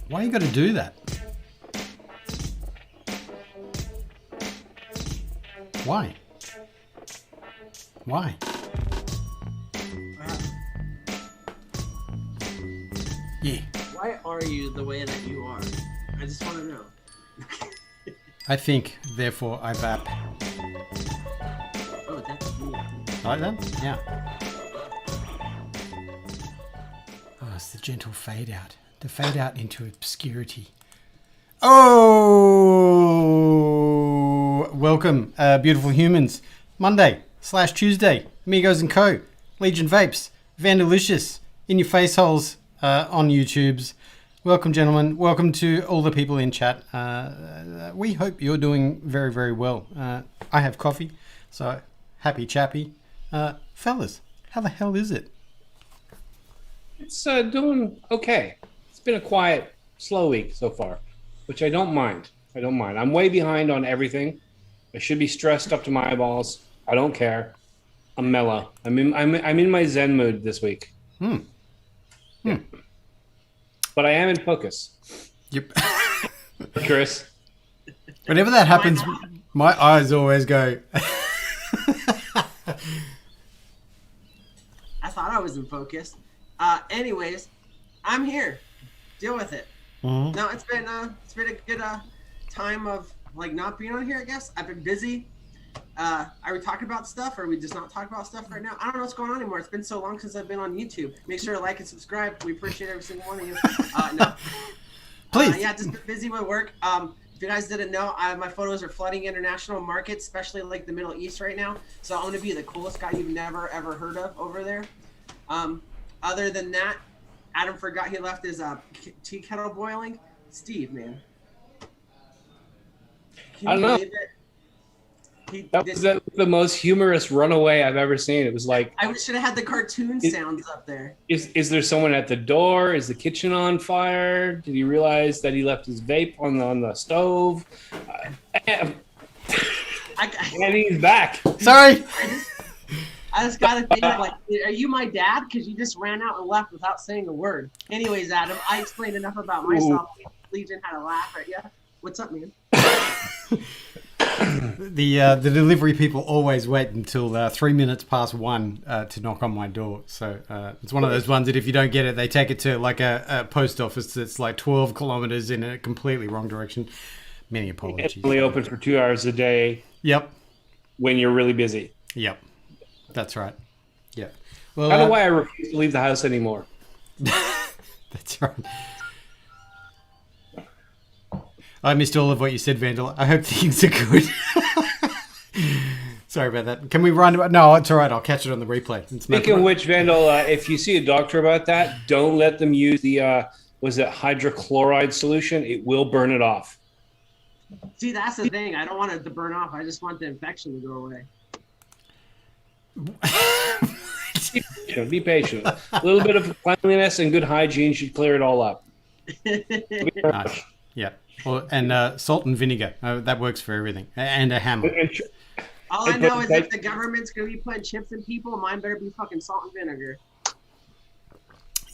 Why you got to do that? Why? Why? Yeah. Why are you the way that you are? I just want to know. I think, therefore I vap. Oh, that's me. Like that? Yeah. Oh, it's the gentle fade out. The fade out into obscurity. Oh! Welcome, beautiful humans. Monday/Tuesday. Amigos Co. Legion Vapes. Vandalicious. In your face holes on YouTubes. Welcome, gentlemen. Welcome to all the people in chat. We hope you're doing very, very well. I have coffee, so happy chappy. Fellas, how the hell is it? It's doing okay. It's been a quiet, slow week so far, which I don't mind. I'm way behind on everything. I should be stressed up to my eyeballs. I don't care. I'm mellow. I'm in my Zen mood this week. Yeah. But I am in focus. Yep. Chris. Whenever that happens, my eyes always go. I thought I was in focus. Anyways, I'm here. Deal with it. Mm-hmm. No, it's been a good time of like not being on here. I guess I've been busy. Are we talking about stuff, or are we just not talking about stuff right now? I don't know what's going on anymore. It's been so long since I've been on YouTube. Make sure to like and subscribe. We appreciate every single one of you. No. Please. Yeah, just been busy with work. If you guys didn't know, my photos are flooding international markets, especially like the Middle East right now. So I'm gonna be the coolest guy you've never ever heard of over there. Other than that, Adam forgot he left his tea kettle boiling. Steve, man. Can I don't you know. believe it? That was the most humorous runaway I've ever seen. It was like, I should have had the cartoon sounds up there. is there someone at the door? Is the kitchen on fire? Did he realize that he left his vape on the stove? And he's back. Sorry. I just gotta think like, are you my dad? Because you just ran out and left without saying a word. Anyways, Adam, I explained enough about myself. Legion had a laugh at you. What's up, man? The delivery people always wait until 3 minutes past 1 to knock on my door. So it's one of those ones that if you don't get it, they take it to like a post office that's like 12 kilometers in a completely wrong direction. Many apologies. It's only open for 2 hours a day. Yep. When you're really busy. Yep. That's right. Yeah. Well, I don't know why I refuse to leave the house anymore. That's right. I missed all of what you said, Vandal. I hope things are good. Sorry about that. Can we run? No, it's all right. I'll catch it on the replay. Speaking of which, Vandal, if you see a doctor about that, don't let them use the, was it hydrochloride solution? It will burn it off. See, that's the thing. I don't want it to burn off. I just want the infection to go away. Be patient. A little bit of cleanliness and good hygiene should clear it all up. Nice. Yeah. Well, and salt and vinegar. That works for everything. And a hammer. All I know is if the government's going to be putting chips in people, mine better be fucking salt and vinegar.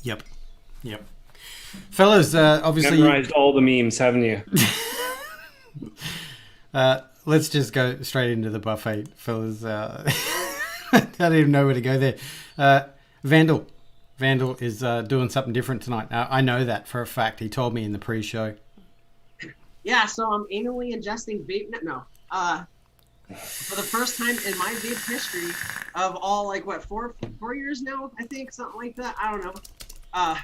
Yep. Fellas, obviously... Memorized all the memes, haven't you? Let's just go straight into the buffet, fellas. I don't even know where to go there. Vandal is doing something different tonight. I know that for a fact. He told me in the pre-show. Yeah, so I'm anally ingesting vape. No. For the first time in my vape history of all, like, what, four years now, I think? Something like that. I don't know.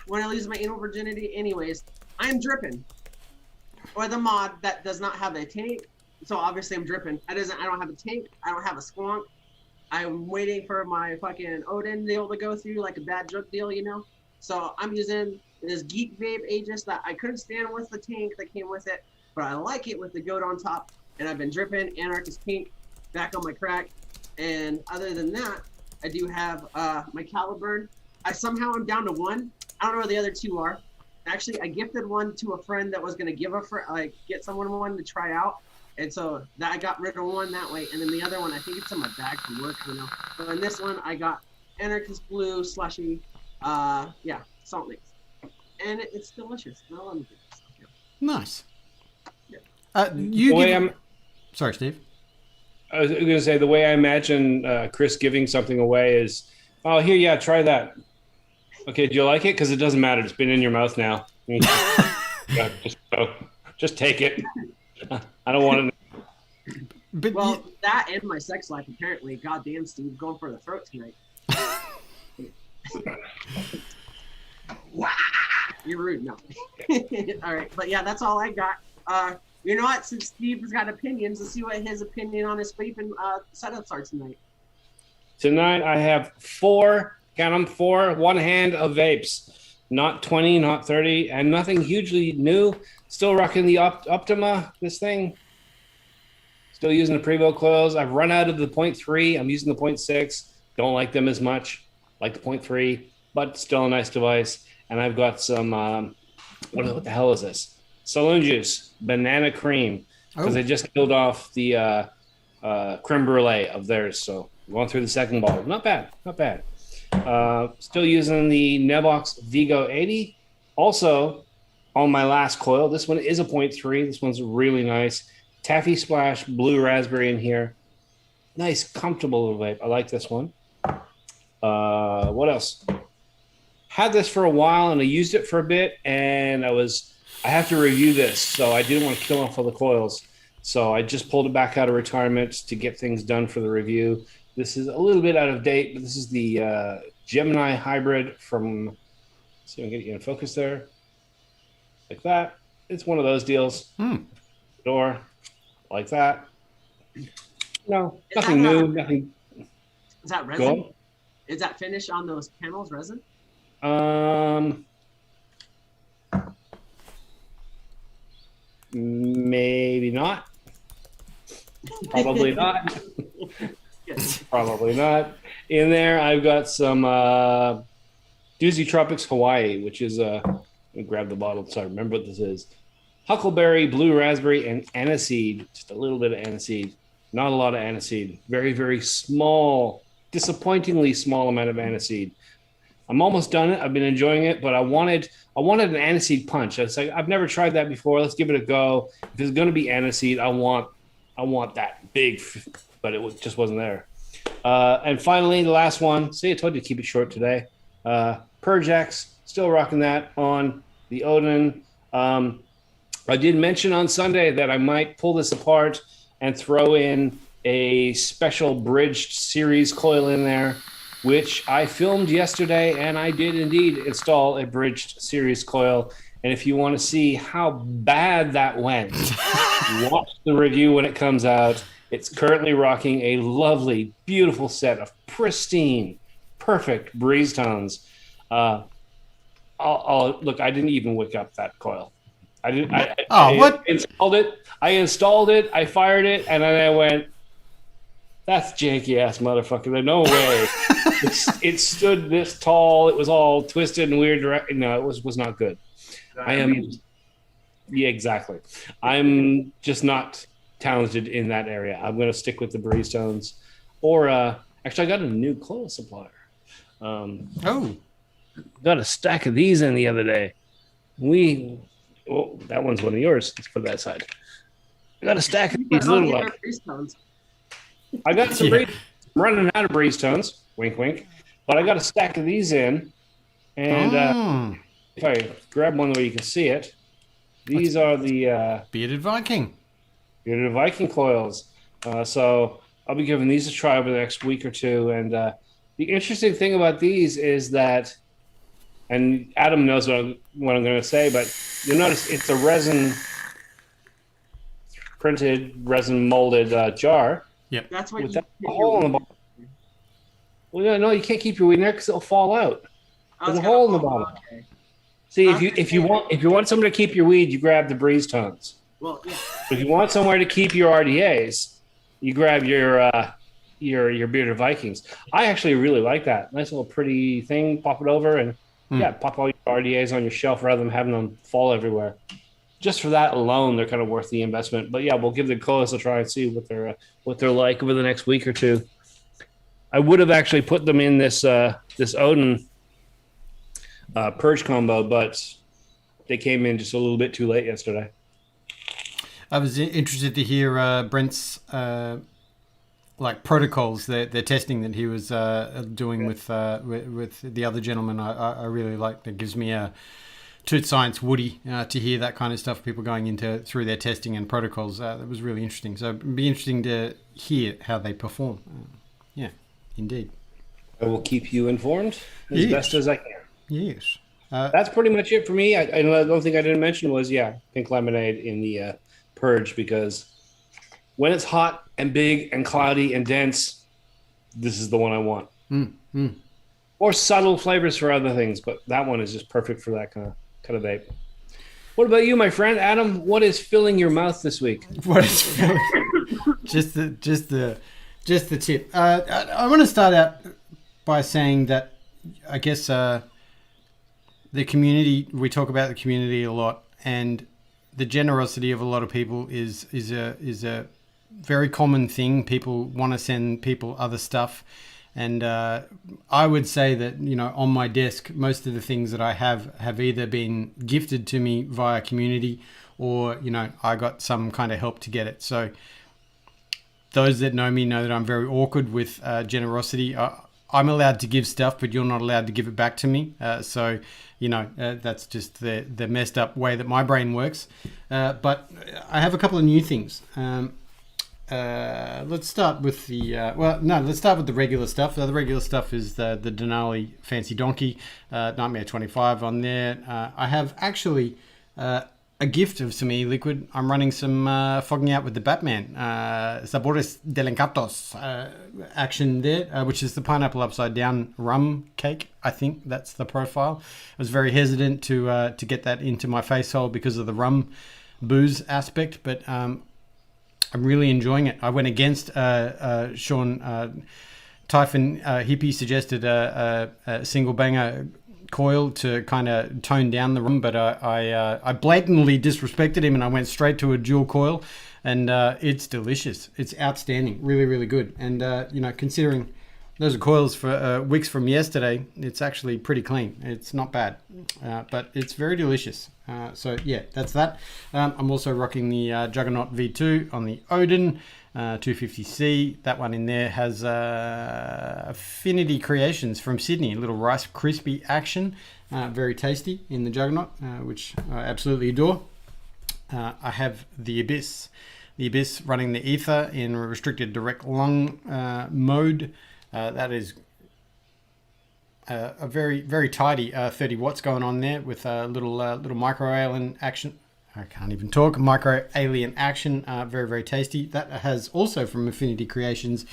When I lose my anal virginity. Anyways, I'm dripping. With a mod that does not have a tank. So obviously I'm dripping. I don't have a tank. I don't have a squonk. I'm waiting for my fucking Odin deal to go through, like a bad drug deal, you know? So I'm using this Geek Vape Aegis that I couldn't stand with the tank that came with it, but I like it with the goat on top. And I've been dripping Anarchist Pink back on my crack. And other than that, I do have my Caliburn. I somehow am down to one. I don't know where the other two are. Actually, I gifted one to a friend that was going to get someone one to try out. And so that I got rid of one that way. And then the other one, I think it's in my bag from work, you know. But in this one, I got Anarchist Blue, Slushy, salt mix. And it's delicious. I love it. Nice. Sorry, Steve. I was going to say, the way I imagine Chris giving something away is, oh, here, yeah, try that. Okay, do you like it? Because it doesn't matter. It's been in your mouth now. Yeah, just take it. I don't want to. But well, that and my sex life, apparently. Goddamn, Steve, going for the throat tonight. You're rude. No. All right, but yeah, that's all I got. You know what? Since Steve's got opinions, let's see what his opinion on his sleep and setups are tonight. Tonight I have 4, count them 4, one hand of vapes. Not 20, not 30, and nothing hugely new. Still rocking the Optima, this thing. Still using the Prevost coils. I've run out of the 0.3. I'm using the 0.6. Don't like them as much. Like the 0.3, but still a nice device. And I've got some, what the hell is this? Saloon Juice, banana cream. Because I just killed off the creme brulee of theirs. So going through the second bottle. Not bad, not bad. Still using the Nebox Vigo 80. Also, on my last coil, this one is a 0.3. This one's really nice. Taffy Splash Blue Raspberry in here. Nice, comfortable vape. I like this one. What else? Had this for a while, and I used it for a bit, and I have to review this, so I didn't want to kill off all the coils. So I just pulled it back out of retirement to get things done for the review. This is a little bit out of date, but this is the Gemini Hybrid from, see if I can get you in focus there. Like that. It's one of those deals. Door, like that. No, nothing new, nothing. Is that resin? Is that finish on those panels resin? Maybe not. Probably not. Probably not. In there, I've got some Doozy Tropics Hawaii, which is let me grab the bottle so I remember what this is. Huckleberry, blue raspberry, and aniseed. Just a little bit of aniseed. Not a lot of aniseed. Very, very small, disappointingly small amount of aniseed. I'm almost done it. I've been enjoying it, but I wanted an aniseed punch. It's like, I've never tried that before. Let's give it a go. If it's going to be aniseed, I want that big, but it just wasn't there. And finally, the last one. See, I told you to keep it short today. Purge X, still rocking that on the Odin. I did mention on Sunday that I might pull this apart and throw in a special bridged series coil in there, which I filmed yesterday, and I did indeed install a bridged series coil. And if you want to see how bad that went, watch the review when it comes out. It's currently rocking a lovely, beautiful set of pristine, perfect breeze tones. Look, I didn't even wick up that coil. I installed it. I fired it, and then I went, that's janky ass motherfucker. No way. It stood this tall. It was all twisted and weird. No, it was not good. Yeah, exactly. I'm just not talented in that area. I'm going to stick with the breeze tones. Or actually, I got a new coil supplier. Got a stack of these in the other day. That one's one of yours. Let's put that aside. I got a stack of these little ones. I got some breeze. I'm running out of breeze tones. Wink, wink. But I got a stack of these in. And if I grab one where you can see it, these are the Bearded Viking coils. So I'll be giving these a try over the next week or two. And the interesting thing about these is that, and Adam knows what I'm going to say, but you'll notice it's a printed resin molded jar. Yep. That's what with that hole in the bottom. Well, no, you can't keep your weed in there because it'll fall out. There's a hole in the bottom. Okay. See, if you want somewhere to keep your weed, you grab the breeze tones. Well, yeah. If you want somewhere to keep your RDAs, you grab your bearded Vikings. I actually really like that. Nice little pretty thing. Pop it over and pop all your RDAs on your shelf rather than having them fall everywhere. Just for that alone, they're kind of worth the investment. But yeah, we'll give the coils a try and see what they're like over the next week or two. I would have actually put them in this Odin purge combo, but they came in just a little bit too late yesterday. I was interested to hear Brent's like protocols, their testing that he was doing with the other gentleman. I really like. It gives me a Toot Science Woody to hear that kind of stuff. People going through their testing and protocols. That was really interesting. So it'd be interesting to hear how they perform. Yeah, indeed. I will keep you informed as best as I can. Yes. That's pretty much it for me. I don't think I didn't mention was pink lemonade in the purge, because when it's hot and big and cloudy and dense, this is the one I want. Or subtle flavors for other things, but that one is just perfect for that kind of vape. What about you, my friend Adam? What is filling your mouth this week? What is filling? just the tip. I want to start out by saying that I guess the community. We talk about the community a lot, and the generosity of a lot of people is a very common thing. People want to send people other stuff. And I would say that, on my desk, most of the things that I have either been gifted to me via community or, I got some kind of help to get it. So those that know me know that I'm very awkward with generosity. I'm allowed to give stuff, but you're not allowed to give it back to me. So that's just the messed up way that my brain works. But I have a couple of new things. Let's start with let's start with the regular stuff. The regular stuff is the Denali Fancy Donkey, Nightmare 25 on there. I have actually a gift of some e-liquid. I'm running some Fogging Out with the Batman, Sabores Delicatos action there, which is the pineapple upside down rum cake. I think that's the profile. I was very hesitant to get that into my face hole because of the rum booze aspect, but I'm really enjoying it. I went against Sean Typhon Hippie suggested a single banger coil to kind of tone down the rum, but I blatantly disrespected him and I went straight to a dual coil, and it's delicious. It's outstanding, really, really good. And considering those are coils for wicks from yesterday, it's actually pretty clean. It's not bad, but it's very delicious. So yeah, that's that. I'm also rocking the Juggernaut V2 on the Odin 250C. That one in there has Affinity Creations from Sydney, a little Rice Crispy action. Very tasty in the Juggernaut, which I absolutely adore. I have the Abyss. The Abyss running the Ether in restricted direct lung mode. That is a very, very tidy 30 watts going on there with a little micro alien action. I can't even talk. Micro alien action, very, very tasty. That has also from Affinity Creations,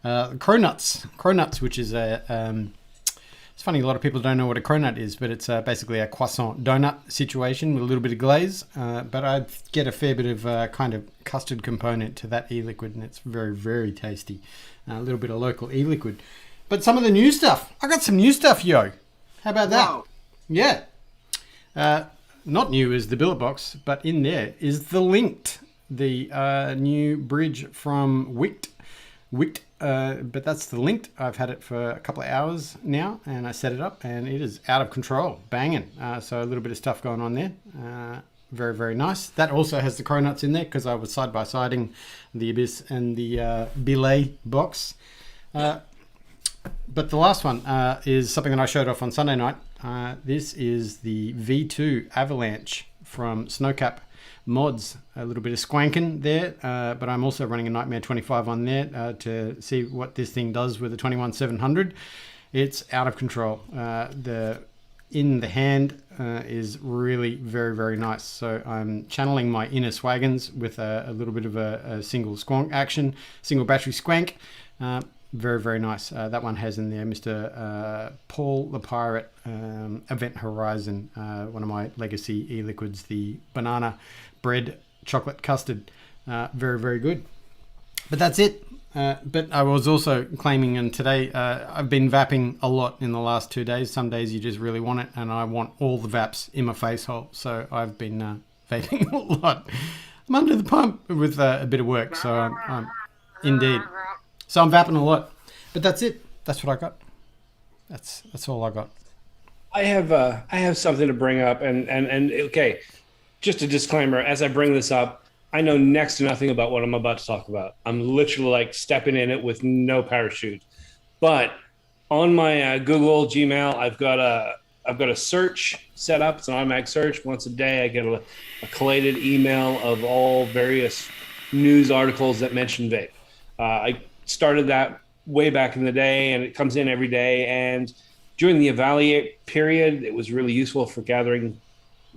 Cronuts, which is it's funny, a lot of people don't know what a cronut is, but it's basically a croissant donut situation with a little bit of glaze. But I get a fair bit of kind of custard component to that e-liquid, and it's very, very tasty. A little bit of local e-liquid. But some of the new stuff. I got some new stuff, yo. How about that? Wow. Yeah. Not new is the billet box, but in there is the Linked, the new bridge from Wicked. But that's the Linked. I've had it for a couple of hours now, and I set it up, and it is out of control, banging. So a little bit of stuff going on there. Very, very nice. That also has the Cronuts in there because I was side-by-siding the Abyss and the Belay box. But the last one is something that I showed off on Sunday night. This is the V2 Avalanche from Snowcap Mods. A little bit of squanking there, but I'm also running a Nightmare 25 on there to see what this thing does with the 21700. It's out of control. The in the hand is really very, very nice. So I'm channeling my inner Swaggins with a little bit of a single squonk action, single battery squank. Very, very nice. That one has in there Mr. Paul the Pirate, Event Horizon, one of my legacy e-liquids, the banana bread chocolate custard. Very, very good. But that's it. But I was also claiming, and today I've been vapping a lot in the last 2 days. Some days you just really want it, and I want all the vaps in my face hole. So I've been vaping a lot. I'm under the pump with a bit of work, so I'm indeed. So I'm vapping a lot. But that's it. That's what I got. That's all I got. I have something to bring up, and okay, just a disclaimer. As I bring this up, I know next to nothing about what I'm about to talk about. I'm literally like stepping in it with no parachute. But on my Google Gmail, I've got a search set up. It's an automatic search. Once a day, I get a collated email of all various news articles that mention vape. I started that way back in the day, and it comes in every day. And during the evaluate period, it was really useful for gathering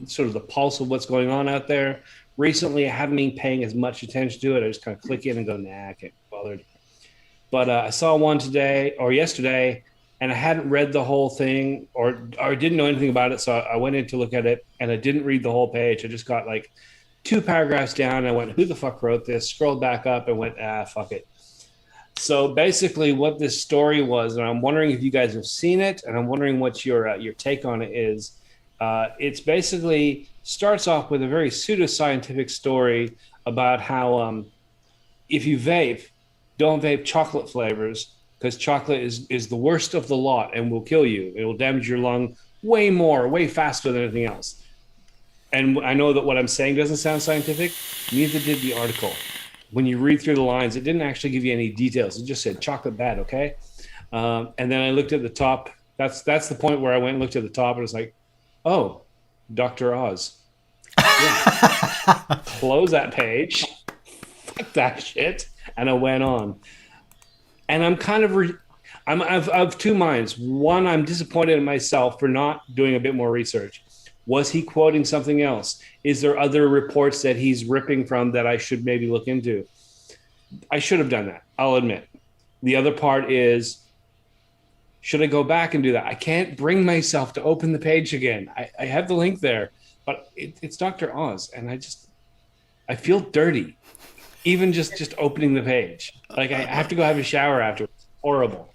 sort of the pulse of what's going on out there. Recently, I haven't been paying as much attention to it. I just kind of click in and go, nah, I can't be bothered. But I saw one today or yesterday, and I hadn't read the whole thing or didn't know anything about it. So I went in to look at it, and I didn't read the whole page. I just got like 2 paragraphs down. And I went, who the fuck wrote this? Scrolled back up and went, fuck it. So basically what this story was, and I'm wondering if you guys have seen it, and I'm wondering what your take on it is. It's basically starts off with a very pseudoscientific story about how if you vape, don't vape chocolate flavors because chocolate is the worst of the lot and will kill you. It will damage your lung way faster than anything else. And I know that what I'm saying doesn't sound scientific. Neither did the article. When you read through the lines, it didn't actually give you any details. It just said chocolate bad, okay? And then I looked at the top. That's the point where I went and looked at the top and was like, oh, Dr. Oz. Yeah. Close that page. Fuck that shit. And I went on. And I'm kind of, I'm of 2 minds. One, I'm disappointed in myself for not doing a bit more research. Was he quoting something else? Is there other reports that he's ripping from that I should maybe look into? I should have done that, I'll admit. The other part is, should I go back and do that? I can't bring myself to open the page again. I have the link there, but it's Dr. Oz, and I feel dirty, even just opening the page. Like I have to go have a shower afterwards. Horrible.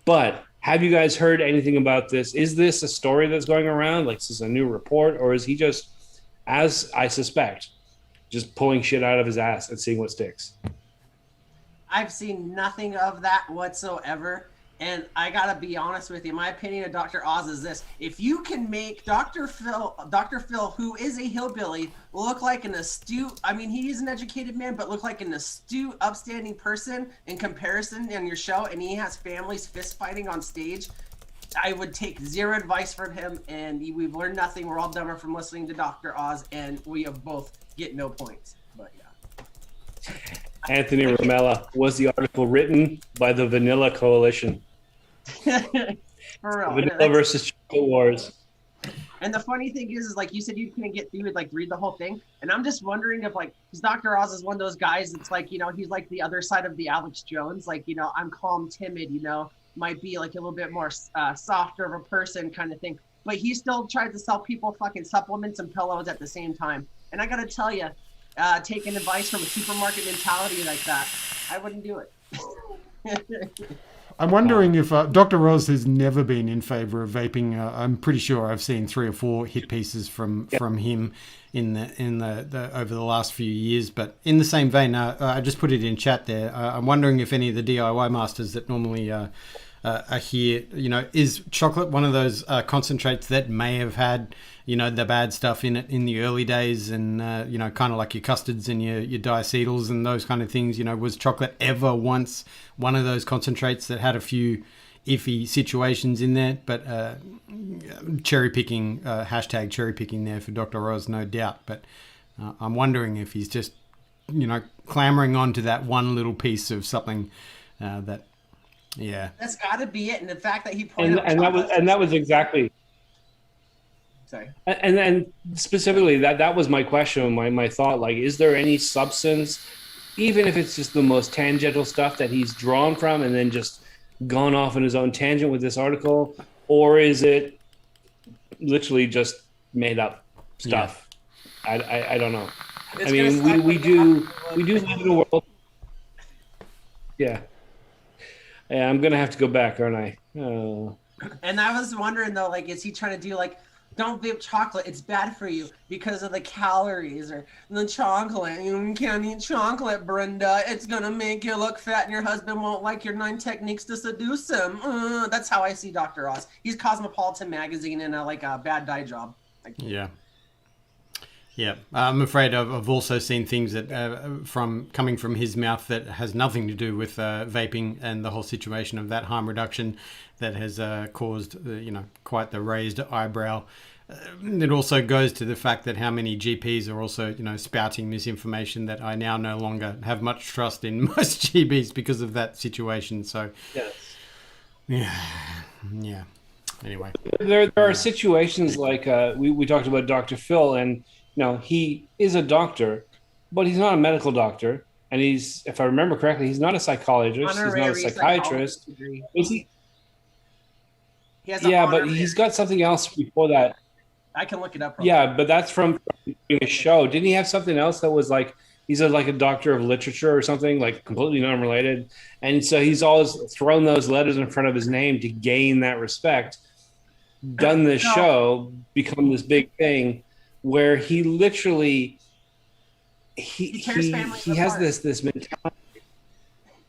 But have you guys heard anything about this? Is this a story that's going around? Like, is this a new report? Or is he just, as I suspect, just pulling shit out of his ass and seeing what sticks? I've seen nothing of that whatsoever. And I gotta be honest with you, my opinion of Dr. Oz is this: if you can make Dr. Phil, who is a hillbilly, look like an astute, I mean, he is an educated man, but look like an astute, upstanding person in comparison on your show, and he has families fist fighting on stage, I would take zero advice from him, and we've learned nothing. We're all dumber from listening to Dr. Oz, and we have both get no points. But yeah. Anthony Romella, was the article written by the Vanilla Coalition? For real. Vanilla versus Chocolate Wars. And the funny thing is like you said, you couldn't get through it, like read the whole thing. And I'm just wondering if like, because Dr. Oz is one of those guys that's like, you know, he's like the other side of the Alex Jones. Like, you know, I'm calm, timid, you know, might be like a little bit more softer of a person kind of thing. But he still tries to sell people fucking supplements and pillows at the same time. And I got to tell you, taking advice from a supermarket mentality like that, I wouldn't do it. I'm wondering if Dr. Oz has never been in favor of vaping. I'm pretty sure I've seen 3 or 4 hit pieces from him in the over the last few years. But in the same vein, I just put it in chat there. I'm wondering if any of the DIY masters that normally are here, you know, is chocolate one of those concentrates that may have had, you know, the bad stuff in it in the early days, and you know, kind of like your custards and your diacetals and those kind of things. You know, was chocolate ever once one of those concentrates that had a few iffy situations in there? But cherry picking, hashtag cherry picking there for Dr. Oz, no doubt. But I'm wondering if he's just, you know, clamoring on to that one little piece of something that. Yeah, that's got to be it. And the fact that he pointed and that was exactly. Sorry. And then specifically that was my question, my thought. Like, is there any substance, even if it's just the most tangential stuff that he's drawn from and then just gone off on his own tangent with this article, or is it literally just made up stuff? Yeah. I don't know. I mean, we do live in a world. Yeah. Yeah, I'm gonna have to go back, aren't I? Oh. And I was wondering though, like, is he trying to do like don't vape chocolate. It's bad for you because of the calories or the chocolate. You can't eat chocolate, Brenda. It's going to make you look fat and your husband won't like your 9 techniques to seduce him. That's how I see Dr. Oz. He's Cosmopolitan magazine in a bad dye job. Yeah. Yeah, I'm afraid I've also seen things that coming from his mouth that has nothing to do with vaping and the whole situation of that harm reduction that has caused quite the raised eyebrow. It also goes to the fact that how many GPs are also spouting misinformation that I now no longer have much trust in most GPs because of that situation. So yes. yeah. Anyway, there are situations like we talked about Dr. Phil, and he is a doctor, but he's not a medical doctor, and he's, if I remember correctly, he's not a psychologist. Honorary he's not a psychiatrist. Is he? Yeah, but he's got something else before that. I can look it up. Yeah, but that's from doing a show. Didn't he have something else that was like he's like a doctor of literature or something, like completely unrelated? And so he's always thrown those letters in front of his name to gain that respect. Done this show, become this big thing where he literally he has this mentality.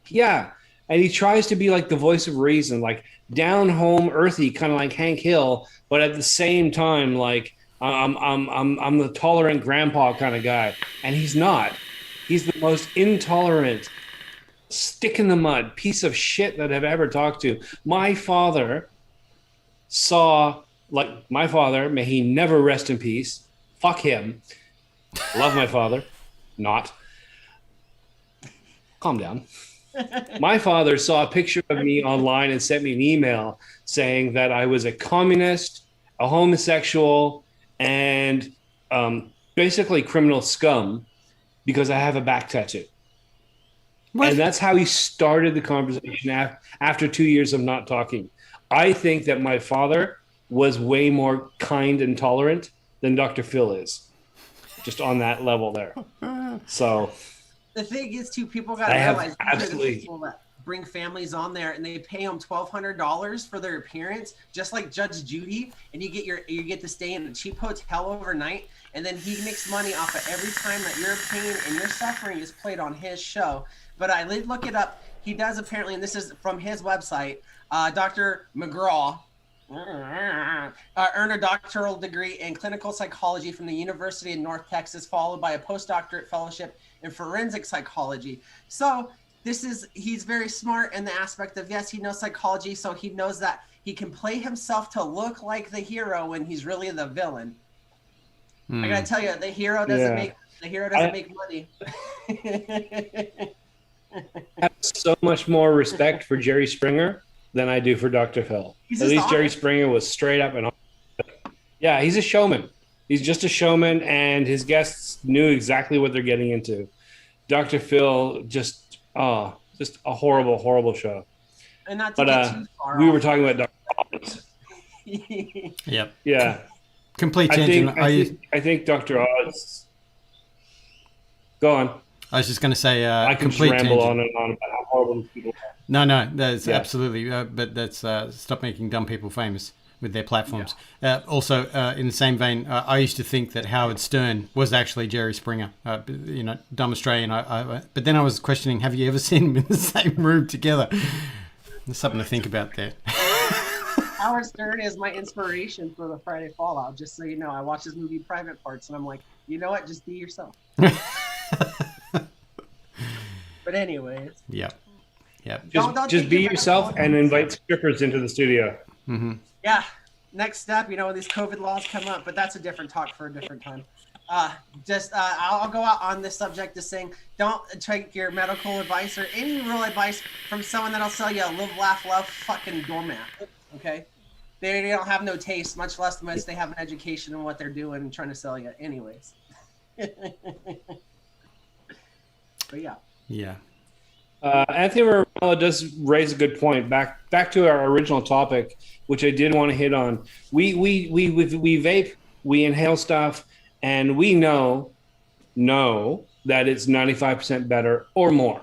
Yeah. And he tries to be like the voice of reason, like down home, earthy, kind of like Hank Hill, but at the same time, like I'm the tolerant grandpa kind of guy, and he's not. He's the most intolerant, stick in the mud piece of shit that I've ever talked to. My father, may he never rest in peace. Fuck him. Love my father. Not. Calm down. My father saw a picture of me online and sent me an email saying that I was a communist, a homosexual, and basically criminal scum because I have a back tattoo. What? And that's how he started the conversation after 2 years of not talking. I think that my father was way more kind and tolerant than Dr. Phil is, just on that level there. So the thing is, too, people got to realize absolutely people that bring families on there and they pay them $1,200 for their appearance, just like Judge Judy, and you get to stay in a cheap hotel overnight, and then he makes money off of every time that your pain and your suffering is played on his show. But I did look it up. He does apparently, and this is from his website, Dr. McGraw earned a doctoral degree in clinical psychology from the University of North Texas, followed by a postdoctorate fellowship in forensic psychology. So he's very smart in the aspect of, yes, he knows psychology, so he knows that he can play himself to look like the hero when he's really the villain. I gotta tell you, the hero doesn't make money. I have so much more respect for Jerry Springer than I do for Dr. Phil. At least Jerry Springer was straight up and yeah, he's a showman. He's just a showman, and his guests knew exactly what they're getting into. Dr. Phil, just a horrible, horrible show. And not to get too far we were talking about Dr. Oz. Yep. Yeah. Complete tangent. I think Dr. Oz. Go on. I was just going to say, I can complete ramble tangent. on and on about how horrible these people are. No, that's absolutely. But that's stop making dumb people famous with their platforms. Yeah. Also, in the same vein, I used to think that Howard Stern was actually Jerry Springer. Dumb Australian. But then I was questioning: have you ever seen them in the same room together? There's something to think about there. Howard Stern is my inspiration for the Friday Fallout. Just so you know, I watch his movie Private Parts, and I'm like, you know what? Just be yourself. But anyways. Yep. Just be yourself and invite strippers into the studio. Mm-hmm. Yeah. Next step, when these COVID laws come up, but that's a different talk for a different time. I'll go out on this subject just saying, don't take your medical advice or any real advice from someone that'll sell you a live, laugh, love fucking doormat. Okay? They don't have no taste, much less they have an education in what they're doing and trying to sell you. Anyways. But yeah. Yeah. Anthony Romero does raise a good point. Back to our original topic, which I did want to hit on. We vape, we inhale stuff, and we know that it's 95% better or more.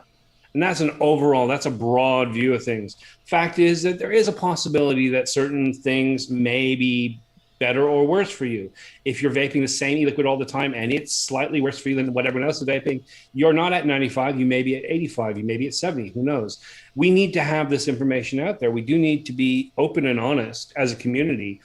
And that's that's a broad view of things. Fact is that there is a possibility that certain things may be better or worse for you. If you're vaping the same e-liquid all the time and it's slightly worse for you than what everyone else is vaping, you're not at 95, you may be at 85, you may be at 70, who knows? We need to have this information out there. We do need to be open and honest as a community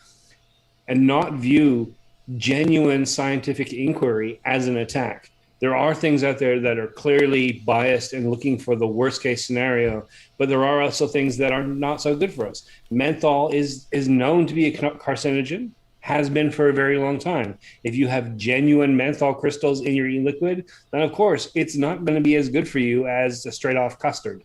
and not view genuine scientific inquiry as an attack. There are things out there that are clearly biased and looking for the worst case scenario, but there are also things that are not so good for us. Menthol is known to be a carcinogen, has been for a very long time. If you have genuine menthol crystals in your e-liquid, then of course it's not going to be as good for you as a straight off custard.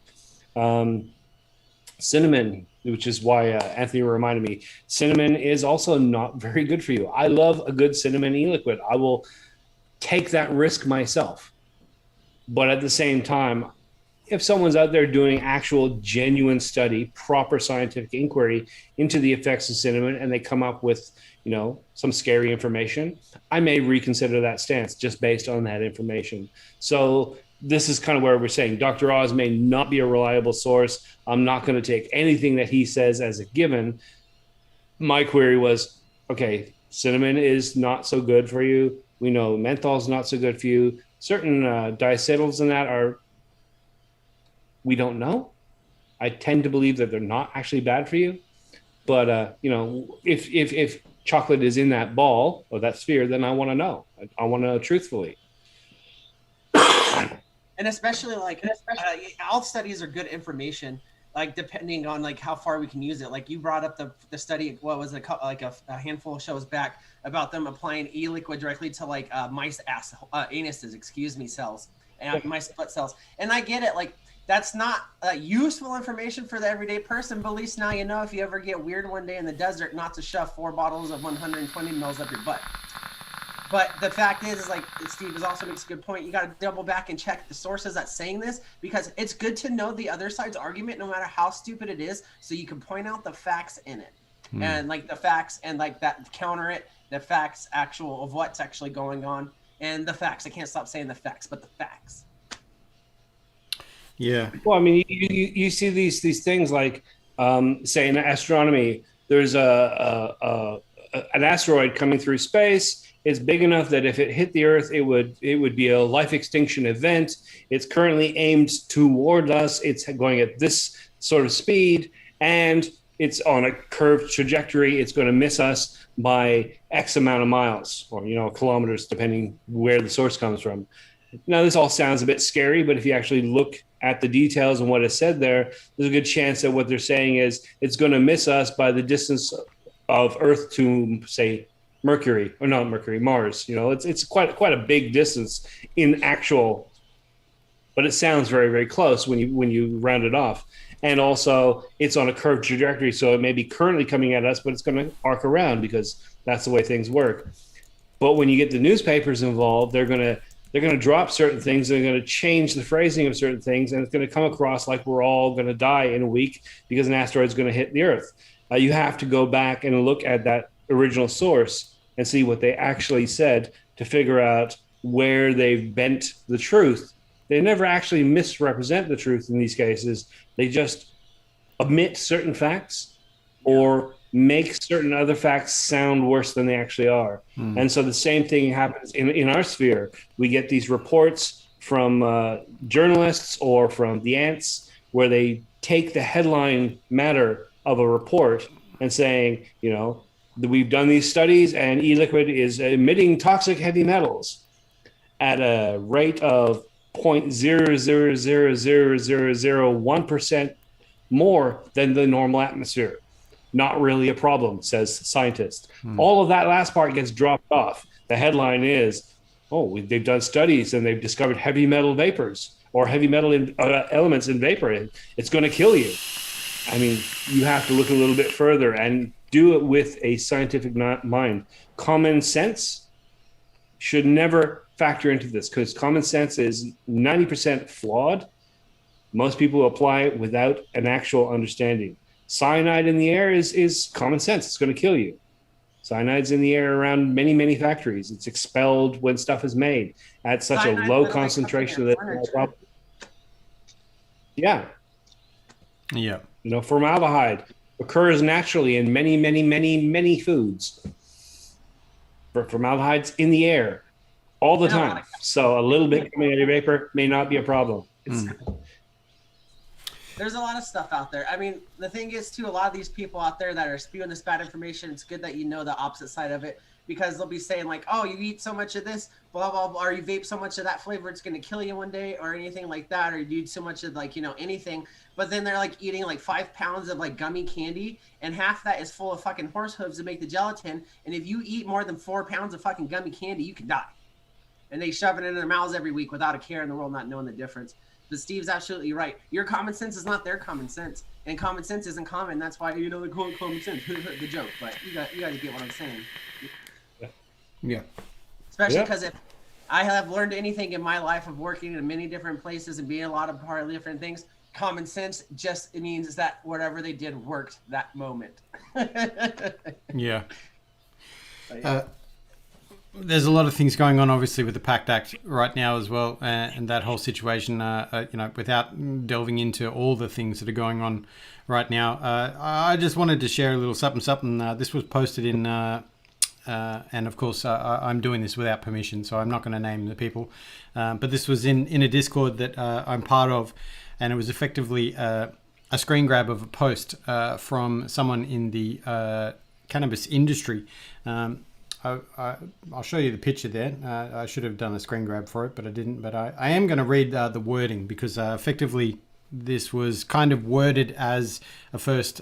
Cinnamon, which is why Anthony reminded me, cinnamon is also not very good for you. I love a good cinnamon e-liquid. I will take that risk myself. But at the same time, if someone's out there doing actual genuine study, proper scientific inquiry into the effects of cinnamon, and they come up with, some scary information, I may reconsider that stance just based on that information. So this is kind of where we're saying Dr. Oz may not be a reliable source. I'm not going to take anything that he says as a given. My query was, okay, cinnamon is not so good for you. We know menthol is not so good for you. Certain diacetyls in that we don't know. I tend to believe that they're not actually bad for you. But, if chocolate is in that ball or that sphere, then I want to know. I want to know truthfully. And especially all studies are good information, like depending on like how far we can use it. Like you brought up the study, what was it, like a handful of shows back about them applying e-liquid directly to like mice anuses, cells and mice split cells. And I get it, like that's not useful information for the everyday person, but at least now you know if you ever get weird one day in the desert, not to shove 4 bottles of 120 mils up your butt. But the fact is like Steve is also makes a good point. You got to double back and check the sources that's saying this, because it's good to know the other side's argument, no matter how stupid it is, so you can point out the facts in it, and like the facts and like that counter it, the facts actual of what's actually going on, and the facts. I can't stop saying the facts, but the facts. Yeah. Well, I mean, you see these things like, say in astronomy, there's an asteroid coming through space. It's big enough that if it hit the Earth, it would be a life extinction event. It's currently aimed toward us. It's going at this sort of speed, and it's on a curved trajectory. It's going to miss us by X amount of miles or kilometers, depending where the source comes from. Now, this all sounds a bit scary, but if you actually look at the details and what is said there, there's a good chance that what they're saying is it's going to miss us by the distance of Earth to, say, Mercury, or not Mercury, Mars. It's quite a big distance in actual, but it sounds very, very close when you round it off. And also, it's on a curved trajectory, so it may be currently coming at us, but it's going to arc around because that's the way things work. But when you get the newspapers involved, they're going to drop certain things. They're going to change the phrasing of certain things, and it's going to come across like we're all going to die in a week because an asteroid's going to hit the Earth. You have to go back and look at that original source and see what they actually said to figure out where they've bent the truth. They never actually misrepresent the truth in these cases. They just omit certain facts or make certain other facts sound worse than they actually are. And so the same thing happens in our sphere. We get these reports from journalists or from the ants where they take the headline matter of a report and saying, we've done these studies and e-liquid is emitting toxic heavy metals at a rate of 0.0000001% more than the normal atmosphere. Not really a problem, says scientists. All of that last part gets dropped off. The headline is, they've done studies and they've discovered heavy metal vapors or heavy metal elements in vapor. It's going to kill you. I mean, you have to look a little bit further and do it with a scientific mind. Common sense should never factor into this because common sense is 90% flawed. Most people apply it without an actual understanding. Cyanide in the air is common sense. It's going to kill you. Cyanide's in the air around many, many factories. It's expelled when stuff is made at such a low concentration that it's no problem. Yeah. Yeah. Formaldehyde occurs naturally in many, many, many, many foods. formaldehyde's in the air all the And a lot time. of- So a little bit coming out of your vapor may not be a problem. There's a lot of stuff out there. I mean, the thing is, too, a lot of these people out there that are spewing this bad information, it's good that you know the opposite side of it, because they'll be saying, like, oh, you eat so much of this, blah, blah, blah, or you vape so much of that flavor, it's going to kill you one day, or anything like that, or you eat so much of, like, you know, anything. But then they're, like, eating, like, 5 pounds of, like, gummy candy, and half that is full of fucking horse hooves to make the gelatin. And if you eat more than 4 pounds of fucking gummy candy, you can die. And they shove it in their mouths every week without a care in the world, not knowing the difference. But Steve's absolutely right. Your common sense is not their common sense, and common sense isn't common. That's why, you know, they call it common sense. The joke, but you guys get what I'm saying. Yeah. Especially because if I have learned anything in my life of working in many different places and being a lot of part of different things, common sense just means that whatever they did worked that moment. Yeah. There's a lot of things going on, obviously, with the PACT Act right now as well, and that whole situation. You know, without delving into all the things that are going on right now, I just wanted to share a little something. This was posted in, and of course, I'm doing this without permission, so I'm not going to name the people. But this was in a Discord that I'm part of, and it was effectively a screen grab of a post from someone in the cannabis industry. I'll show you the picture there. I should have done a screen grab for it, but I didn't. But I am going to read the wording, because effectively this was kind of worded as a first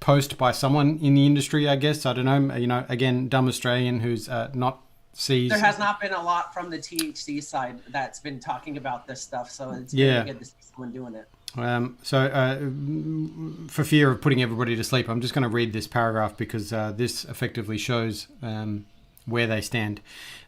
post by someone in the industry, I guess. I don't know. You know, again, dumb Australian who's not sees. There has not been a lot from the THC side that's been talking about this stuff, so it's really good to see someone doing it. For fear of putting everybody to sleep, I'm just going to read this paragraph, because this effectively shows where they stand.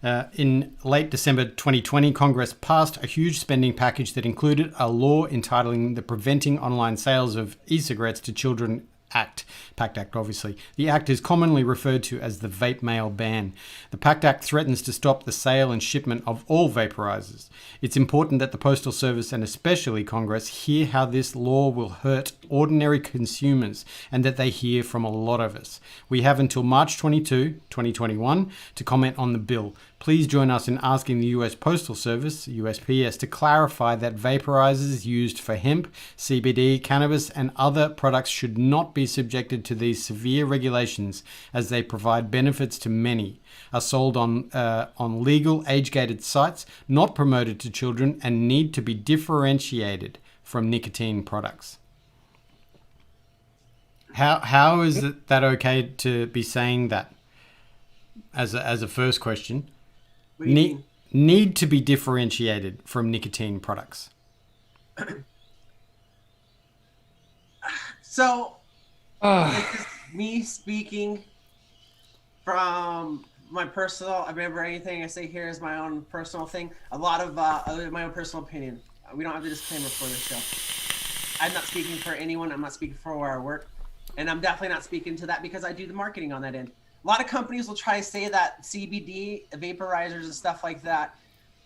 In late December 2020, Congress passed a huge spending package that included a law entitling the Preventing Online Sales of E-Cigarettes to Children Act, PACT Act obviously. The act is commonly referred to as the vape mail ban. The PACT Act threatens to stop the sale and shipment of all vaporizers. It's important that the Postal Service and especially Congress hear how this law will hurt ordinary consumers, and that they hear from a lot of us. We have until March 22, 2021 to comment on the bill. Please join us in asking the US Postal Service, USPS, to clarify that vaporizers used for hemp, CBD, cannabis, and other products should not be subjected to these severe regulations, as they provide benefits to many, are sold on legal age-gated sites, not promoted to children, and need to be differentiated from nicotine products. How is that okay to be saying that as a first question? Need to be differentiated from nicotine products. So, this is me speaking from my personal. I remember anything I say here is my own personal thing. A lot of my own personal opinion. We don't have the disclaimer for this show. I'm not speaking for anyone. I'm not speaking for where I work, and I'm definitely not speaking to that because I do the marketing on that end. A lot of companies will try to say that CBD vaporizers and stuff like that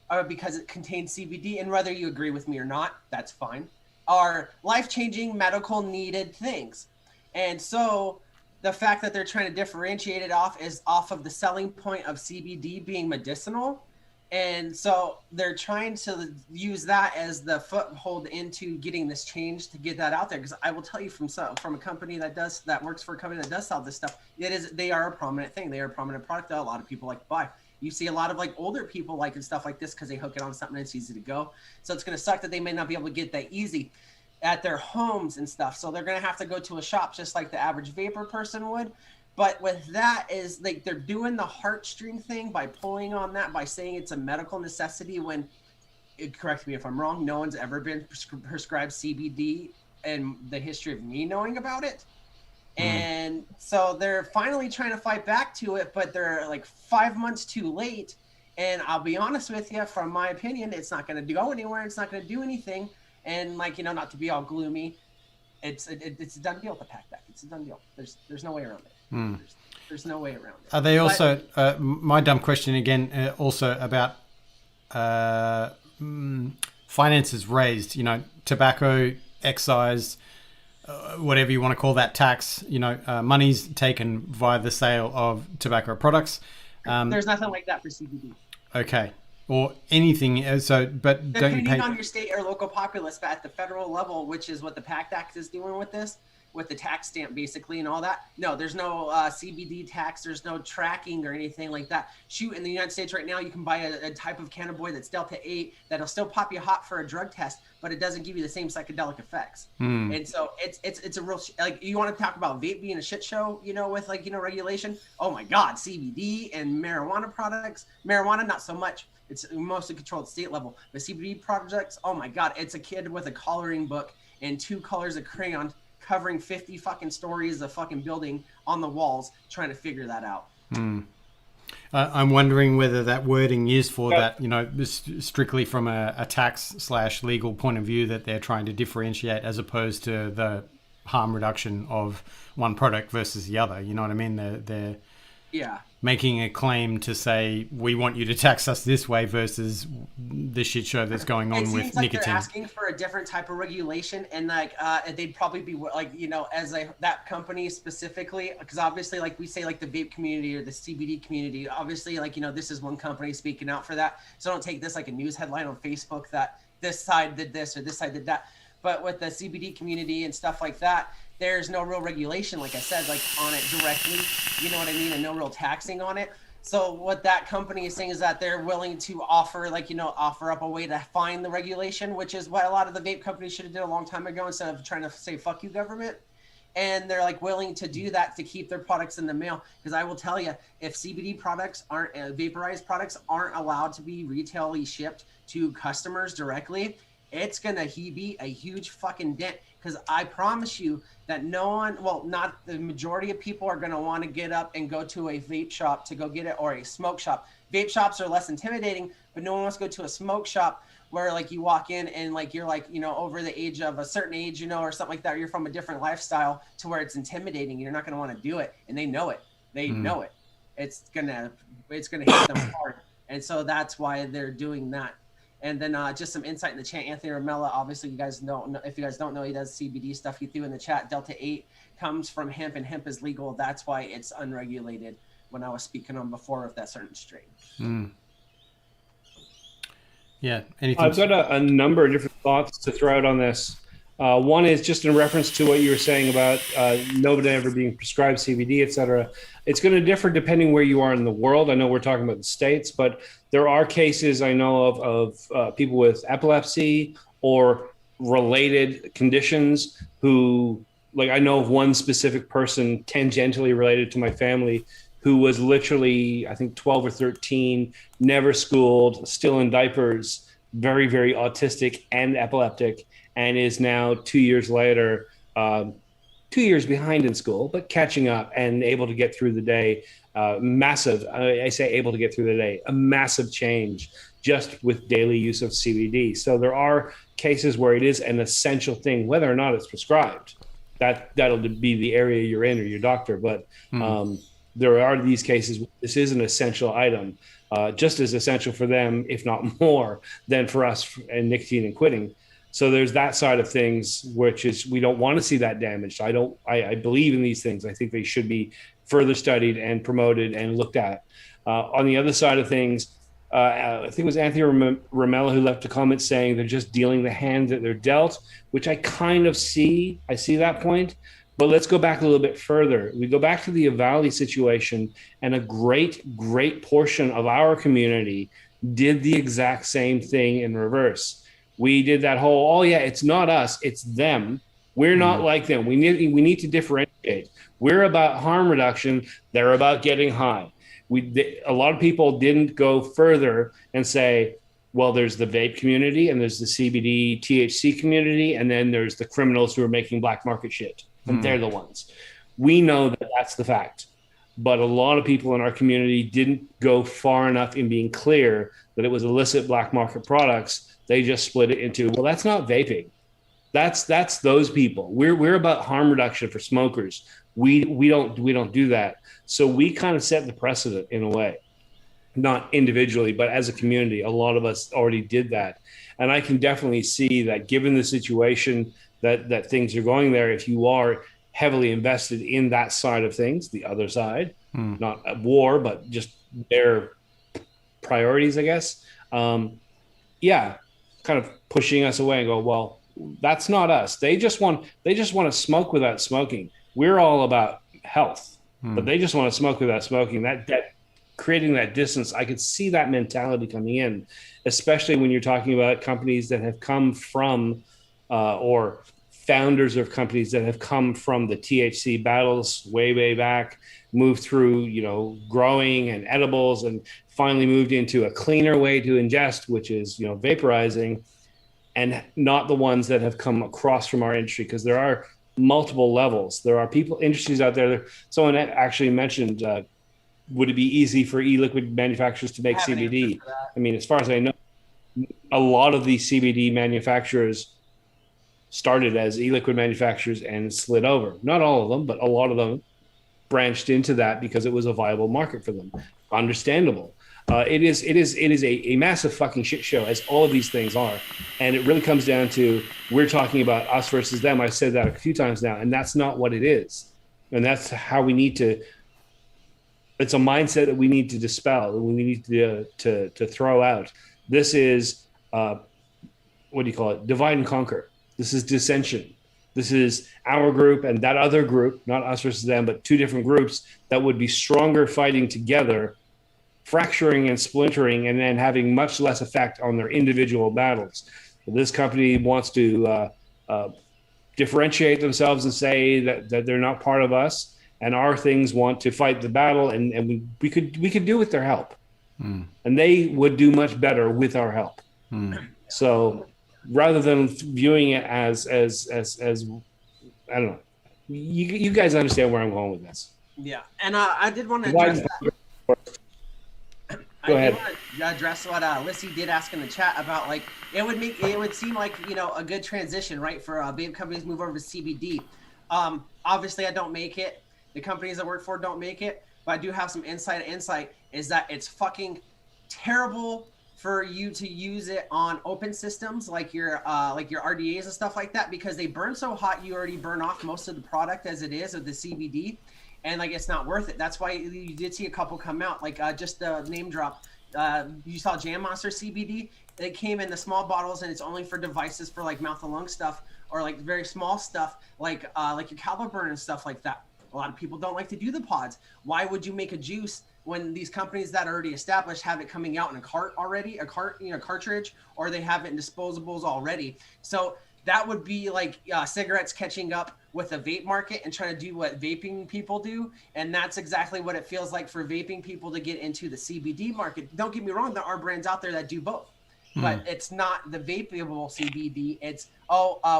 are because it contains CBD, and whether you agree with me or not, that's fine, are life-changing medical needed things. And so the fact that they're trying to differentiate it off of the selling point of CBD being medicinal. And so they're trying to use that as the foothold into getting this change to get that out there. Because I will tell you from a company that works for a company that does sell this stuff, they are a prominent thing. They are a prominent product that a lot of people like to buy. You see a lot of like older people liking stuff like this because they hook it on something and it's easy to go. So it's going to suck that they may not be able to get that easy at their homes and stuff. So they're going to have to go to a shop just like the average vapor person would. But with that is like they're doing the heartstring thing by pulling on that, by saying it's a medical necessity when, correct me if I'm wrong, no one's ever been prescribed CBD in the history of me knowing about it. And so they're finally trying to fight back to it, but they're like 5 months too late. And I'll be honest with you, from my opinion, it's not going to go anywhere. It's not going to do anything. And like, you know, not to be all gloomy, it's a done deal with the PACT Act. It's a done deal. There's no way around it. There's no way around it. Are they also, my dumb question again, also about finances raised, you know, tobacco, excise, whatever you want to call that tax, you know, money's taken via the sale of tobacco products. There's nothing like that for CBD. Okay. Or anything. So, but don't you Depending pay? on your state or local populace, but at the federal level, which is what the PACT Act is doing with this, with the tax stamp basically and all that. No, there's no CBD tax. There's no tracking or anything like that. Shoot, in the United States right now, you can buy a type of cannabinoid that's Delta 8 that'll still pop you hot for a drug test, but it doesn't give you the same psychedelic effects. And so it's a real, like, you want to talk about vape being a shit show, you know, with like, you know, regulation. Oh my God, CBD and marijuana products. Marijuana, not so much. It's mostly controlled at state level. But CBD projects, oh my God, it's a kid with a coloring book and 2 colors of crayon covering 50 fucking stories of fucking building on the walls trying to figure that out. I'm wondering whether that wording is for that, you know, strictly from a tax/legal point of view, that they're trying to differentiate as opposed to the harm reduction of one product versus the other. You know what I mean? They're making a claim to say, we want you to tax us this way versus the shit show that's going on with like nicotine. They're asking for a different type of regulation, and like they'd probably be like, you know, as that company specifically, because obviously, like we say, like the vape community or the CBD community, obviously, like, you know, this is one company speaking out for that. So don't take this like a news headline on Facebook that this side did this or this side did that. But with the CBD community and stuff like that, there's no real regulation, like I said, like on it directly, you know what I mean, and no real taxing on it. So what that company is saying is that they're willing to offer, like, you know, offer up a way to find the regulation, which is what a lot of the vape companies should have did a long time ago instead of trying to say, fuck you, government. And they're like willing to do that to keep their products in the mail. Because I will tell you, if CBD products aren't, vaporized products aren't allowed to be retailly shipped to customers directly, it's going to be a huge fucking dent. Because I promise you that no one, well, not the majority of people are going to want to get up and go to a vape shop to go get it, or a smoke shop. Vape shops are less intimidating, but no one wants to go to a smoke shop where like you walk in and like you're like, you know, over the age of a certain age, you know, or something like that, or you're from a different lifestyle to where it's intimidating. You're not going to want to do it. And they know it. They know it. It's gonna hit them hard. And so that's why they're doing that. And then just some insight in the chat. Anthony Ramella, obviously you guys know, if you guys don't know, he does CBD stuff. He threw in the chat, Delta 8 comes from hemp, and hemp is legal. That's why it's unregulated, when I was speaking on before of that certain strain. Yeah. Anything? I've got a number of different thoughts to throw out on this. One is just in reference to what you were saying about nobody ever being prescribed CBD, et cetera. It's going to differ depending where you are in the world. I know we're talking about the States, but there are cases I know of people with epilepsy or related conditions who, like, I know of one specific person tangentially related to my family who was literally, I think, 12 or 13, never schooled, still in diapers, very, very autistic and epileptic, and is now 2 years later, 2 years behind in school, but catching up and able to get through the day. Massive, I say able to get through the day, a massive change just with daily use of CBD. So there are cases where it is an essential thing, whether or not it's prescribed. That'll be the area you're in or your doctor. But there are these cases, this is an essential item, just as essential for them, if not more, than for us in nicotine and quitting. So there's that side of things, which is we don't want to see that damaged. I believe in these things. I think they should be further studied and promoted and looked at. On the other side of things, I think it was Anthony Ramella who left a comment saying they're just dealing the hand that they're dealt, which I kind of see. I see that point. But let's go back a little bit further. We go back to the Uvalde situation, and a great, great portion of our community did the exact same thing in reverse. We did that whole, oh yeah, it's not us, it's them. We're not like them. We need to differentiate. We're about harm reduction. They're about getting high. A lot of people didn't go further and say, well, there's the vape community and there's the CBD, THC community, and then there's the criminals who are making black market shit. And they're the ones. We know that that's the fact. But a lot of people in our community didn't go far enough in being clear that it was illicit black market products. They just split it into, well, that's not vaping. That's those people. We're about harm reduction for smokers. We don't do that. So we kind of set the precedent in a way, not individually, but as a community. A lot of us already did that. And I can definitely see that given the situation that things are going there, if you are heavily invested in that side of things, the other side, not at war, but just their priorities, I guess. Yeah, kind of pushing us away and go, well, that's not us. They just want to smoke without smoking. We're all about health, but they just want to smoke without smoking. That creating that distance, I could see that mentality coming in, especially when you're talking about companies that have come from or founders of companies that have come from the THC battles way back, moved through, growing and edibles, and finally moved into a cleaner way to ingest, which is, vaporizing, and not the ones that have come across from our industry, because there are multiple levels. There are industries out there. Someone actually mentioned, would it be easy for e-liquid manufacturers to make CBD? I mean, as far as I know, a lot of these CBD manufacturers started as e-liquid manufacturers and slid over. Not all of them, but a lot of them branched into that because it was a viable market for them. Understandable. It is a massive fucking shit show, as all of these things are. And it really comes down to, we're talking about us versus them. I've said that a few times now, and that's not what it is. And that's how we need to, it's a mindset that we need to dispel, and we need to throw out. This is, what do you call it? Divide and conquer. This is dissension. This is our group and that other group, not us versus them, but two different groups that would be stronger fighting together, fracturing and splintering, and then having much less effect on their individual battles. This company wants to differentiate themselves and say that they're not part of us, and our things want to fight the battle, and we could do with their help. And they would do much better with our help. So rather than viewing it as I don't know, you guys understand where I'm going with this. Yeah, and I did want to address that. Go ahead. I want to address what Lissy did ask in the chat about, like, it would seem like, a good transition, right, for vape companies to move over to CBD. Obviously, I don't make it. The companies I work for don't make it, but I do have some insight is that it's fucking terrible for you to use it on open systems like your RDAs and stuff like that, because they burn so hot you already burn off most of the product as it is of the CBD, and like it's not worth it. That's why you did see a couple come out, like just the name drop. You saw Jam Monster CBD. It came in the small bottles, and it's only for devices for like mouth and lung stuff, or like very small stuff like your Caliburn and stuff like that. A lot of people don't like to do the pods. Why would you make a juice when these companies that are already established have it coming out in a cart already, cartridge, or they have it in disposables already? So that would be like cigarettes catching up with the vape market and trying to do what vaping people do. And that's exactly what it feels like for vaping people to get into the CBD market. Don't get me wrong, there are brands out there that do both. But it's not the vapeable CBD. It's,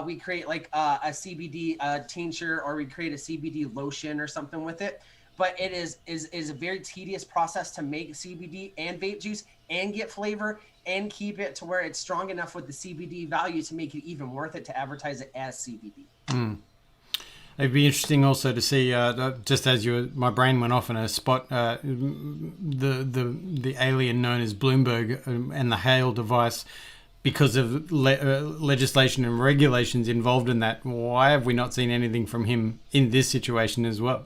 we create like a CBD tincture, or we create a CBD lotion or something with it. But it is a very tedious process to make CBD and vape juice and get flavor and keep it to where it's strong enough with the CBD value to make it even worth it to advertise it as CBD. It'd be interesting also to see, just as my brain went off in a spot, the alien known as Bloomberg and the Hale device, because of legislation and regulations involved in that. Why have we not seen anything from him in this situation as well?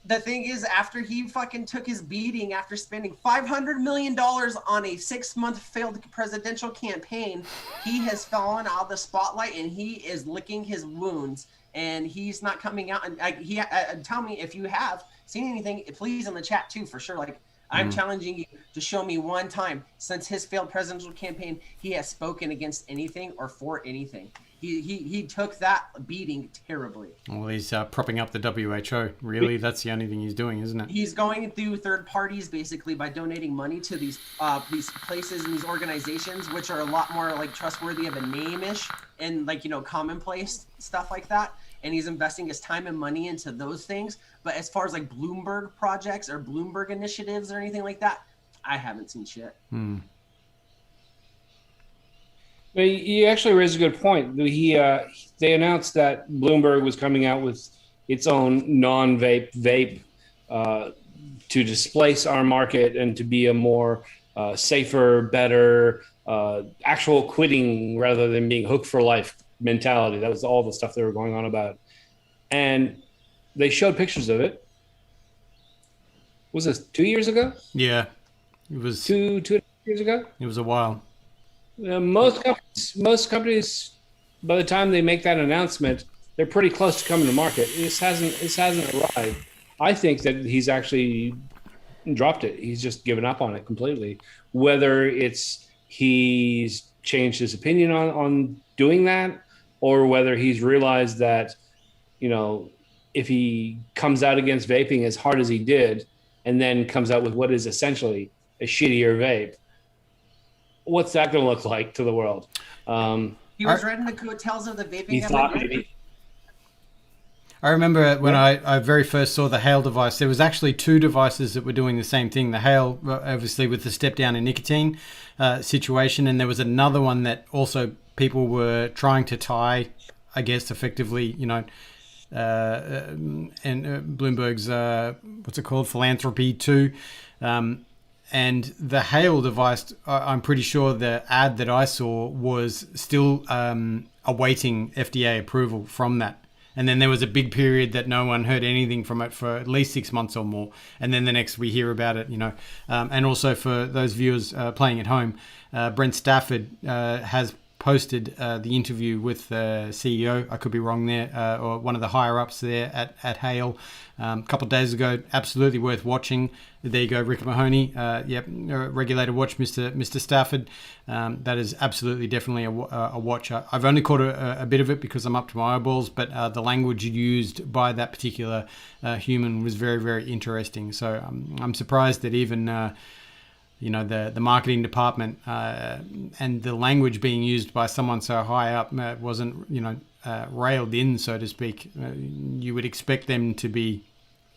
The thing is, after he fucking took his beating after spending $500 million on a 6-month failed presidential campaign, he has fallen out of the spotlight, and he is licking his wounds, and he's not coming out. And tell me if you have seen anything, please, in the chat too, for sure. Like, I'm challenging you to show me one time since his failed presidential campaign he has spoken against anything or for anything. He took that beating terribly. Well, he's propping up the WHO. Really, that's the only thing he's doing, isn't it? He's going through third parties basically by donating money to these places and these organizations, which are a lot more like trustworthy of a name-ish and like commonplace stuff like that. And he's investing his time and money into those things. But as far as like Bloomberg projects or Bloomberg initiatives or anything like that, I haven't seen shit. Well, you actually raised a good point. They announced that Bloomberg was coming out with its own non-vape to displace our market and to be a more safer, better, actual quitting rather than being hooked for life mentality. That was all the stuff they were going on about. And they showed pictures of it. Was this 2 years ago? Yeah, it was 2.5 years ago? It was a while. Most companies, by the time they make that announcement, they're pretty close to coming to market. This hasn't arrived. I think that he's actually dropped it. He's just given up on it completely. Whether it's he's changed his opinion on doing that, or whether he's realized that, if he comes out against vaping as hard as he did, and then comes out with what is essentially a shittier vape, what's that going to look like to the world? He was riding the coattails of the vaping. He thought maybe. I remember when I very first saw the Hail device, there was actually two devices that were doing the same thing. The Hail, obviously with the step down in nicotine situation, and there was another one that also people were trying to tie, I guess, effectively, and Bloomberg's, what's it called, philanthropy too. And the Hail device, I'm pretty sure the ad that I saw was still awaiting FDA approval from that. And then there was a big period that no one heard anything from it for at least 6 months or more. And then the next we hear about it, And also for those viewers playing at home, Brent Stafford has posted the interview with the CEO, I could be wrong there, or one of the higher ups there at Hale a couple of days ago. Absolutely worth watching. There you go, Rick Mahoney. Regulator watch, Mr. Stafford. That is absolutely definitely a watch. I've only caught a bit of it because I'm up to my eyeballs, but the language used by that particular human was very, very interesting. So I'm surprised that even the marketing department and the language being used by someone so high up wasn't railed in, so to speak. You would expect them to be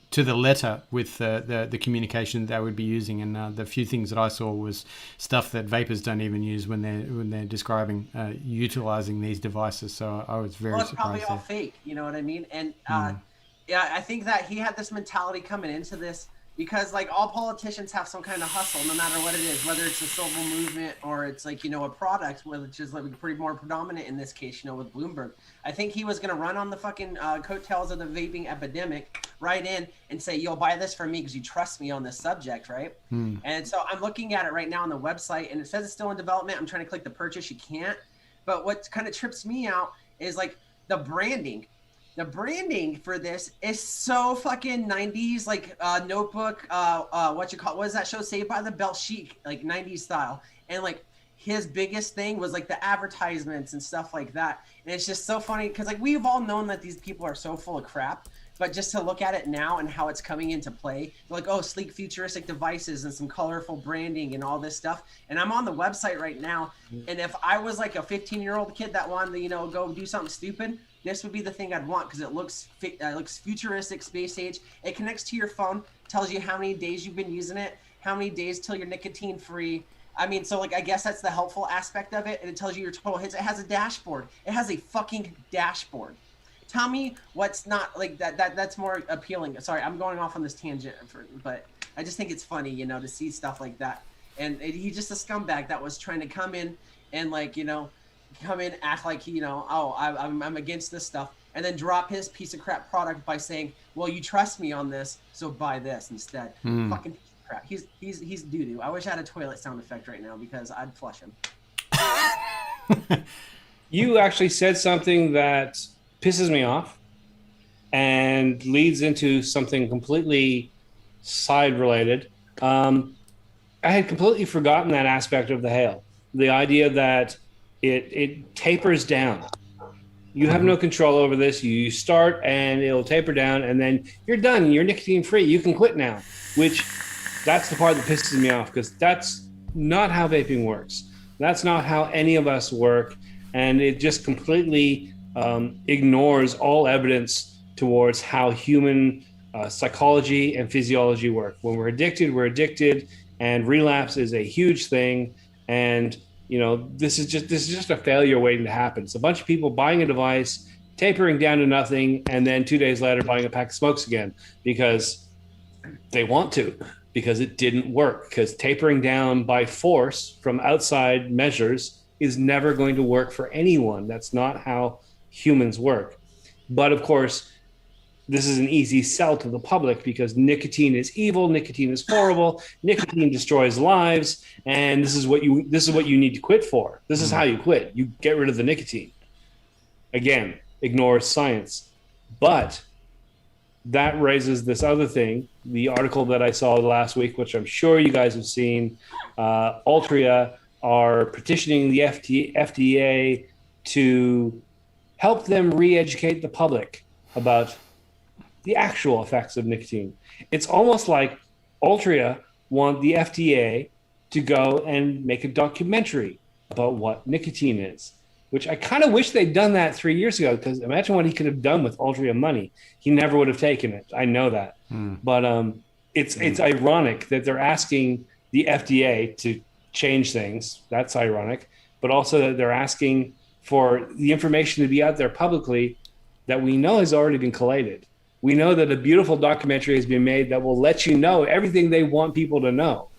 to the letter with the communication that they would be using, and the few things that I saw was stuff that vapors don't even use when they're describing utilizing these devices. So I was very surprised. Well, it's probably all fake, you know what I mean? And I think that he had this mentality coming into this, because like all politicians have some kind of hustle, no matter what it is, whether it's a civil movement or it's like, a product, which is like pretty more predominant in this case, with Bloomberg. I think he was going to run on the fucking coattails of the vaping epidemic right in and say, you'll buy this from me because you trust me on this subject, right? And so I'm looking at it right now on the website, and it says it's still in development. I'm trying to click the purchase. You can't. But what kind of trips me out is like the branding. The branding for this is so fucking 90s, like Notebook, what is that show, Saved by the Bell Chic, like 90s style. And like his biggest thing was like the advertisements and stuff like that. And it's just so funny because like we've all known that these people are so full of crap, but just to look at it now and how it's coming into play, like, oh, sleek futuristic devices and some colorful branding and all this stuff. And I'm on the website right now. And if I was like a 15-year-old kid that wanted to, go do something stupid, this would be the thing I'd want, because it looks futuristic, space age. It connects to your phone, tells you how many days you've been using it, how many days till you're nicotine free. I mean, so like I guess that's the helpful aspect of it, and it tells you your total hits. It has a dashboard. It has a fucking dashboard. Tell me what's not like that. That's more appealing. Sorry, I'm going off on this tangent, but I just think it's funny, to see stuff like that. And he's just a scumbag that was trying to come in and act like I'm against this stuff, and then drop his piece of crap product by saying, well, you trust me on this, so buy this instead. Fucking piece of crap. He's doo-doo. I wish I had a toilet sound effect right now because I'd flush him. You actually said something that pisses me off and leads into something completely side related. I had completely forgotten that aspect of the Hail. The idea that it tapers down. You have no control over this. You start and it'll taper down, and then you're done. You're nicotine free. You can quit now, which that's the part that pisses me off, because that's not how vaping works. That's not how any of us work. And it just completely ignores all evidence towards how human psychology and physiology work. When we're addicted, and relapse is a huge thing. And this is just a failure waiting to happen. It's a bunch of people buying a device, tapering down to nothing, and then 2 days later buying a pack of smokes again because they want to, because it didn't work. Because tapering down by force from outside measures is never going to work for anyone. That's not how humans work. But of course, this is an easy sell to the public because nicotine is evil, nicotine is horrible, nicotine destroys lives, and this is what you need to quit for. This is how you quit. You get rid of the nicotine. Again, ignore science. But that raises this other thing, the article that I saw last week, which I'm sure you guys have seen. Altria are petitioning the FDA to help them re-educate the public about the actual effects of nicotine. It's almost like Altria want the FDA to go and make a documentary about what nicotine is, which I kind of wish they'd done that 3 years ago, because imagine what he could have done with Altria money. He never would have taken it. I know that. But it's ironic that they're asking the FDA to change things. That's ironic. But also that they're asking for the information to be out there publicly that we know has already been collated. We know that a beautiful documentary has been made that will let you know everything they want people to know.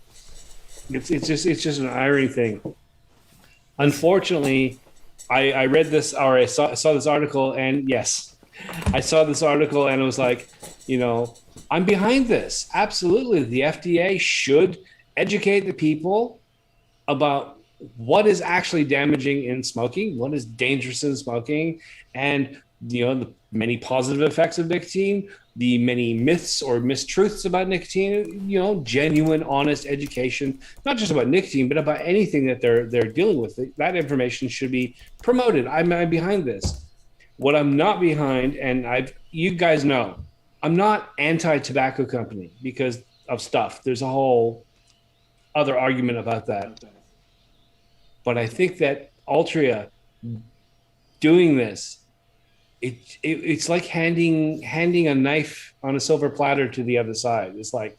It's just an irony thing. Unfortunately, I read this, or I saw this article, and yes, I saw this article and it was like, I'm behind this. Absolutely. The FDA should educate the people about what is actually damaging in smoking, what is dangerous in smoking, and the many positive effects of nicotine, the many myths or mistruths about nicotine, genuine, honest education, not just about nicotine, but about anything that they're dealing with. That information should be promoted. I'm behind this. What I'm not behind, and you guys know, I'm not anti-tobacco company because of stuff. There's a whole other argument about that. But I think that Altria doing this, it's like handing a knife on a silver platter to the other side. It's like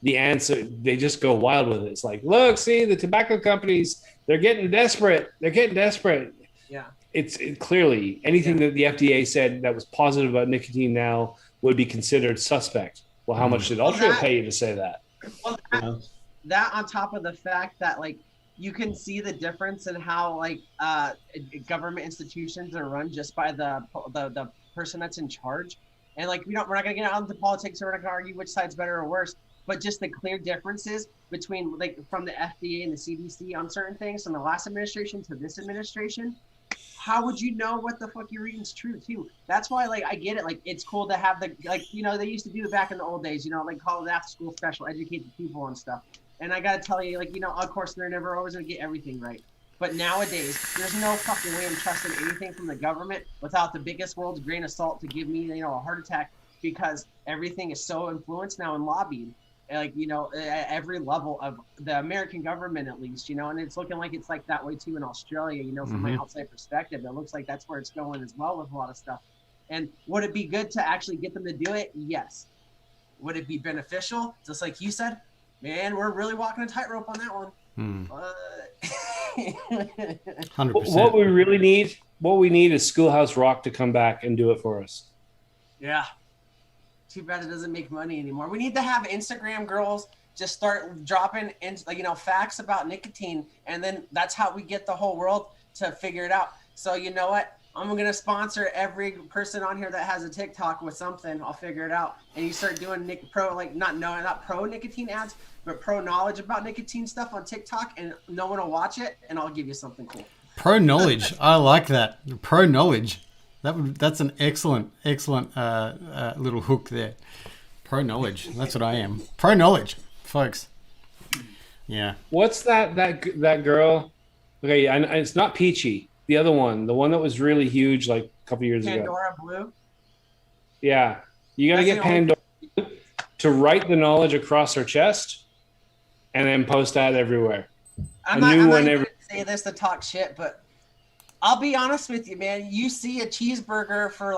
the answer, they just go wild with it. It's like, look, see, the tobacco companies, they're getting desperate. Yeah. It's clearly anything that the FDA said that was positive about nicotine now would be considered suspect. Well, how much did Altria pay you to say that? Well, that on top of the fact that you can see the difference in how government institutions are run just by the person that's in charge. And we're not going to get out into politics, or we're not going to argue which side's better or worse, but just the clear differences between from the FDA and the CDC on certain things from the last administration to this administration. How would you know what the fuck you're reading is true too? That's why I get it. It's cool to have they used to do it back in the old days, call it after school special, educate the people and stuff. And I gotta tell you, of course they're never always gonna get everything right. But nowadays, there's no fucking way I'm trusting anything from the government without the biggest world's grain of salt to give me, a heart attack, because everything is so influenced now and lobbied, at every level of the American government, at least, and it's looking like it's like that way too in Australia, from my outside perspective. It looks like that's where it's going as well with a lot of stuff. And would it be good to actually get them to do it? Yes. Would it be beneficial? Just like you said, man, we're really walking a tightrope on that one. 100%. What we really need is Schoolhouse Rock to come back and do it for us. Yeah. Too bad it doesn't make money anymore. We need to have Instagram girls just start dropping facts about nicotine, and then that's how we get the whole world to figure it out. So you know what? I'm gonna sponsor every person on here that has a TikTok with something. I'll figure it out. And you start doing not pro nicotine ads, but pro knowledge about nicotine stuff on TikTok, and no one will watch it, and I'll give you something cool. Pro knowledge. I like that. Pro knowledge. That's an excellent little hook there. Pro knowledge. That's what I am. Pro knowledge, folks. Yeah. What's that girl? Okay, and it's not Peachy. The other one, the one that was really huge, a couple years ago. Pandora Blue. Yeah, you gotta get Pandora to write the knowledge across her chest, and then post that everywhere. I'm not going to say this to talk shit, but I'll be honest with you, man. You see a cheeseburger for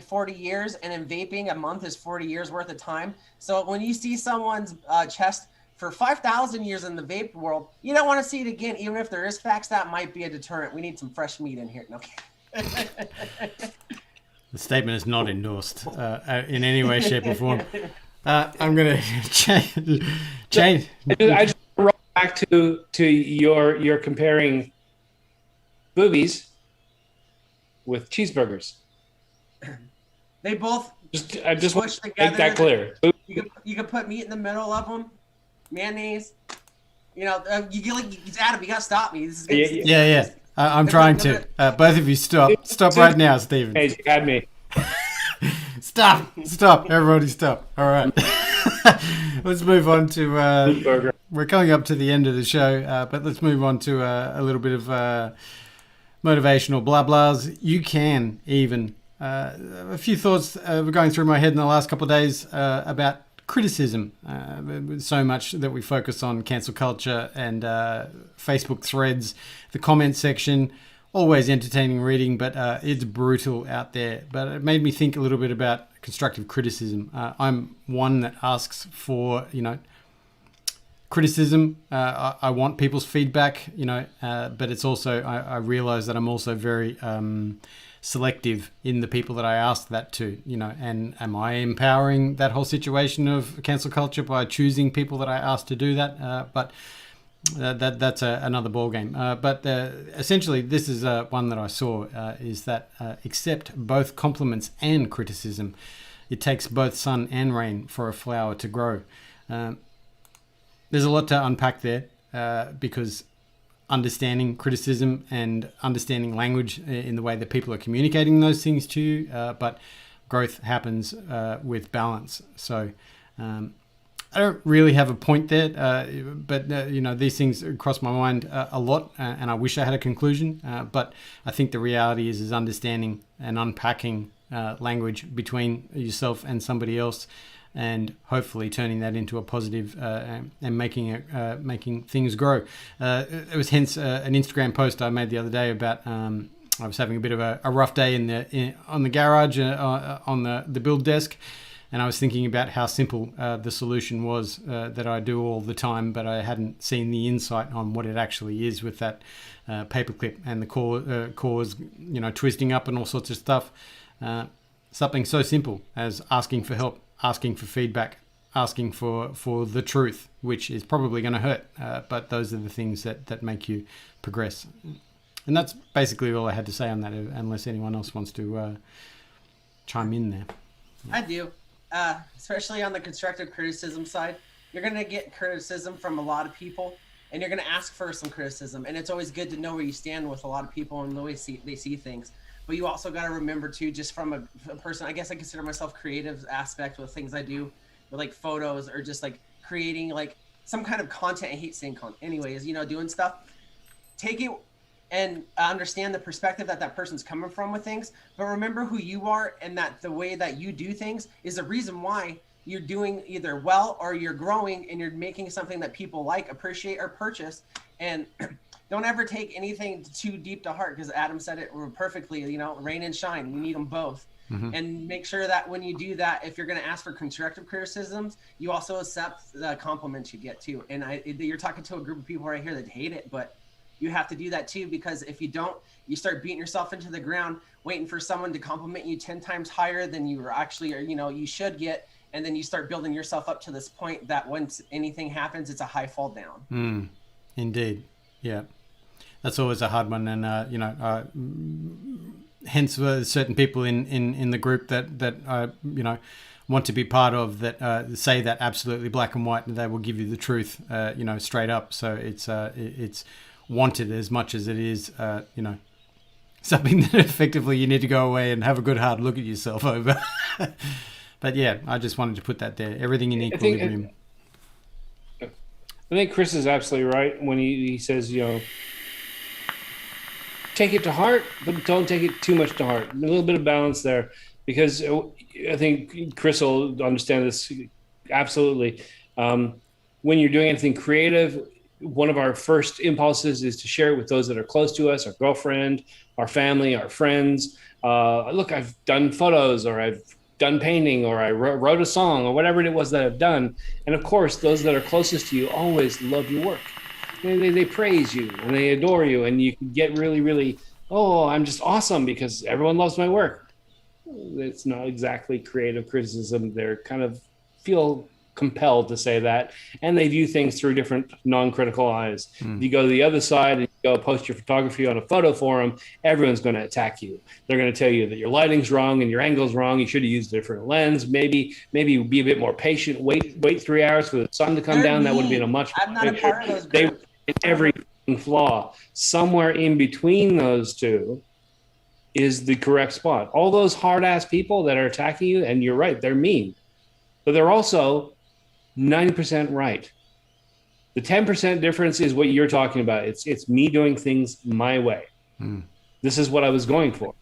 40 years, and in vaping, a month is 40 years worth of time. So when you see someone's chest for 5,000 years in the vape world, you don't want to see it again, even if there is facts. That might be a deterrent. We need some fresh meat in here. Okay. The statement is not endorsed in any way, shape, or form. I'm going to change. I just roll back to your comparing boobies with cheeseburgers. They both I just want squish to together. make that clear. You can put meat in the middle of them, mayonnaise. You know, Adam, you gotta stop me. This is good. Yeah. I'm trying to. Both of you stop. Stop right now, Stephen. Hey, you had me. Stop. Everybody stop. All right. Let's move on to... we're coming up to the end of the show, but let's move on to a little bit of motivational blah blahs. You can even... a few thoughts were going through my head in the last couple of days about criticism. So much that we focus on cancel culture and Facebook threads, the comment section, always entertaining reading, but it's brutal out there. But it made me think a little bit about constructive criticism. I'm one that asks for, criticism. I want people's feedback, but it's also, I realize that I'm also very selective in the people that I ask that to, and am I empowering that whole situation of cancel culture by choosing people that I ask to do that? But that's another ball game. But essentially, this is one that I saw is that accept both compliments and criticism. It takes both sun and rain for a flower to grow. There's a lot to unpack there because understanding criticism and understanding language in the way that people are communicating those things to you, but growth happens with balance. So I don't really have a point there, but these things cross my mind a lot, and I wish I had a conclusion. But I think the reality is understanding and unpacking language between yourself and somebody else, and hopefully turning that into a positive and making things grow. It was hence an Instagram post I made the other day about I was having a bit of a rough day on the garage on the build desk. And I was thinking about how simple the solution was that I do all the time, but I hadn't seen the insight on what it actually is with that paperclip and the cores, twisting up and all sorts of stuff. Something so simple as asking for help, asking for feedback, asking for the truth, which is probably going to hurt, but those are the things that make you progress. And that's basically all I had to say on that, unless anyone else wants to chime in there. I do. Especially on the constructive criticism side, you're going to get criticism from a lot of people, and you're going to ask for some criticism. And it's always good to know where you stand with a lot of people and the way they see things. But you also got to remember too, just from a person, I guess I consider myself creative aspect with things I do, with like photos or just like creating like some kind of content. I hate saying content. Anyways, doing stuff. Take it and understand the perspective that person's coming from with things, but remember who you are, and that the way that you do things is the reason why you're doing either well or you're growing and you're making something that people like, appreciate, or purchase. And don't ever take anything too deep to heart, because Adam said it perfectly, rain and shine, you need them both. Mm-hmm. And make sure that when you do that, if you're going to ask for constructive criticisms, you also accept the compliments you get too. And you're talking to a group of people right here that hate it, but you have to do that too, because if you don't, you start beating yourself into the ground, waiting for someone to compliment you 10 times higher than you were actually, or you should get. And then you start building yourself up to this point that once anything happens, it's a high fall down. Indeed. Yeah. That's always a hard one. And, hence certain people in the group that I, want to be part of that say that absolutely black and white, and they will give you the truth, straight up. So it's wanted as much as it is, something that effectively you need to go away and have a good hard look at yourself over. But yeah, I just wanted to put that there. Everything in equilibrium. I think Chris is absolutely right when he says, take it to heart, but don't take it too much to heart. A little bit of balance there, because I think Chris will understand this absolutely. When you're doing anything creative, one of our first impulses is to share it with those that are close to us, our girlfriend, our family, our friends. Look, I've done photos, or I've done painting, or I wrote a song, or whatever it was that I've done. And of course, those that are closest to you always love your work. They praise you and they adore you, and you can get really, really, I'm just awesome because everyone loves my work. It's not exactly creative criticism. They're kind of feel compelled to say that, and they view things through different non-critical eyes. If you go to the other side and you go post your photography on a photo forum, everyone's going to attack you. They're going to tell you that your lighting's wrong and your angle's wrong. You should have used a different lens. Maybe be a bit more patient. Wait 3 hours for the sun to come down. That would have been a much I'm not picture. a part of those They groups. every flaw. Somewhere in between those two is the correct spot. All those hard-ass people that are attacking you, and you're right, they're mean, but they're also 90% right. The 10% difference is what you're talking about. It's me doing things my way. This is what I was going for.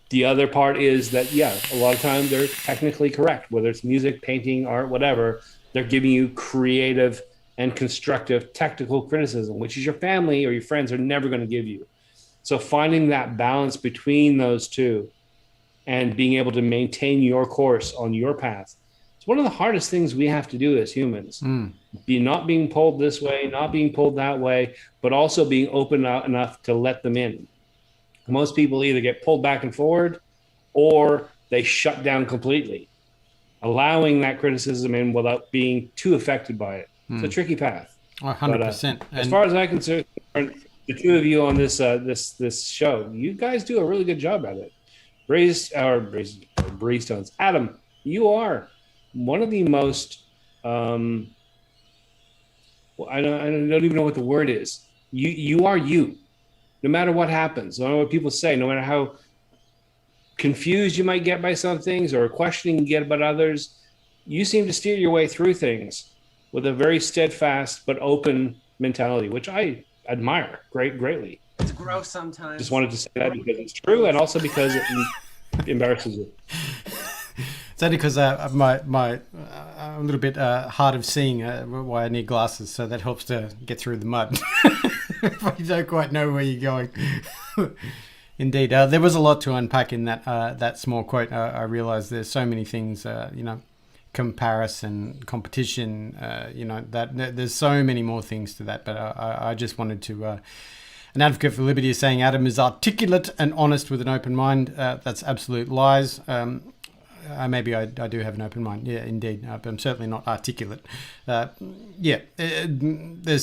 The other part is that, yeah, a lot of times they're technically correct, whether it's music, painting, art, whatever. They're giving you creative and constructive technical criticism, which is your family or your friends are never going to give you. So finding that balance between those two and being able to maintain your course on your path, it's one of the hardest things we have to do as humans. Not being pulled this way, not being pulled that way, but also being open enough to let them in. Most people either get pulled back and forward or they shut down completely, allowing that criticism in without being too affected by it. It's a tricky path. 100%. As far as I can concern, the two of you on this this show, you guys do a really good job at it. Breestones. Adam, you are one of the most I don't even know what the word is. You are you. No matter what happens, no matter what people say, no matter how confused you might get by some things or questioning you get about others, you seem to steer your way through things with a very steadfast but open mentality, which I admire greatly. It's gross sometimes. Just wanted to say that because it's true and also because it embarrasses you. It's only because I'm a little bit hard of seeing why I need glasses, so that helps to get through the mud. If you don't quite know where you're going. Indeed. There was a lot to unpack in that small quote. I realized there's so many things, comparison, competition, that there's so many more things to that. But I just wanted to... an advocate for liberty is saying Adam is articulate and honest with an open mind. That's absolute lies. Maybe I do have an open mind. Yeah, indeed. But I'm certainly not articulate. There's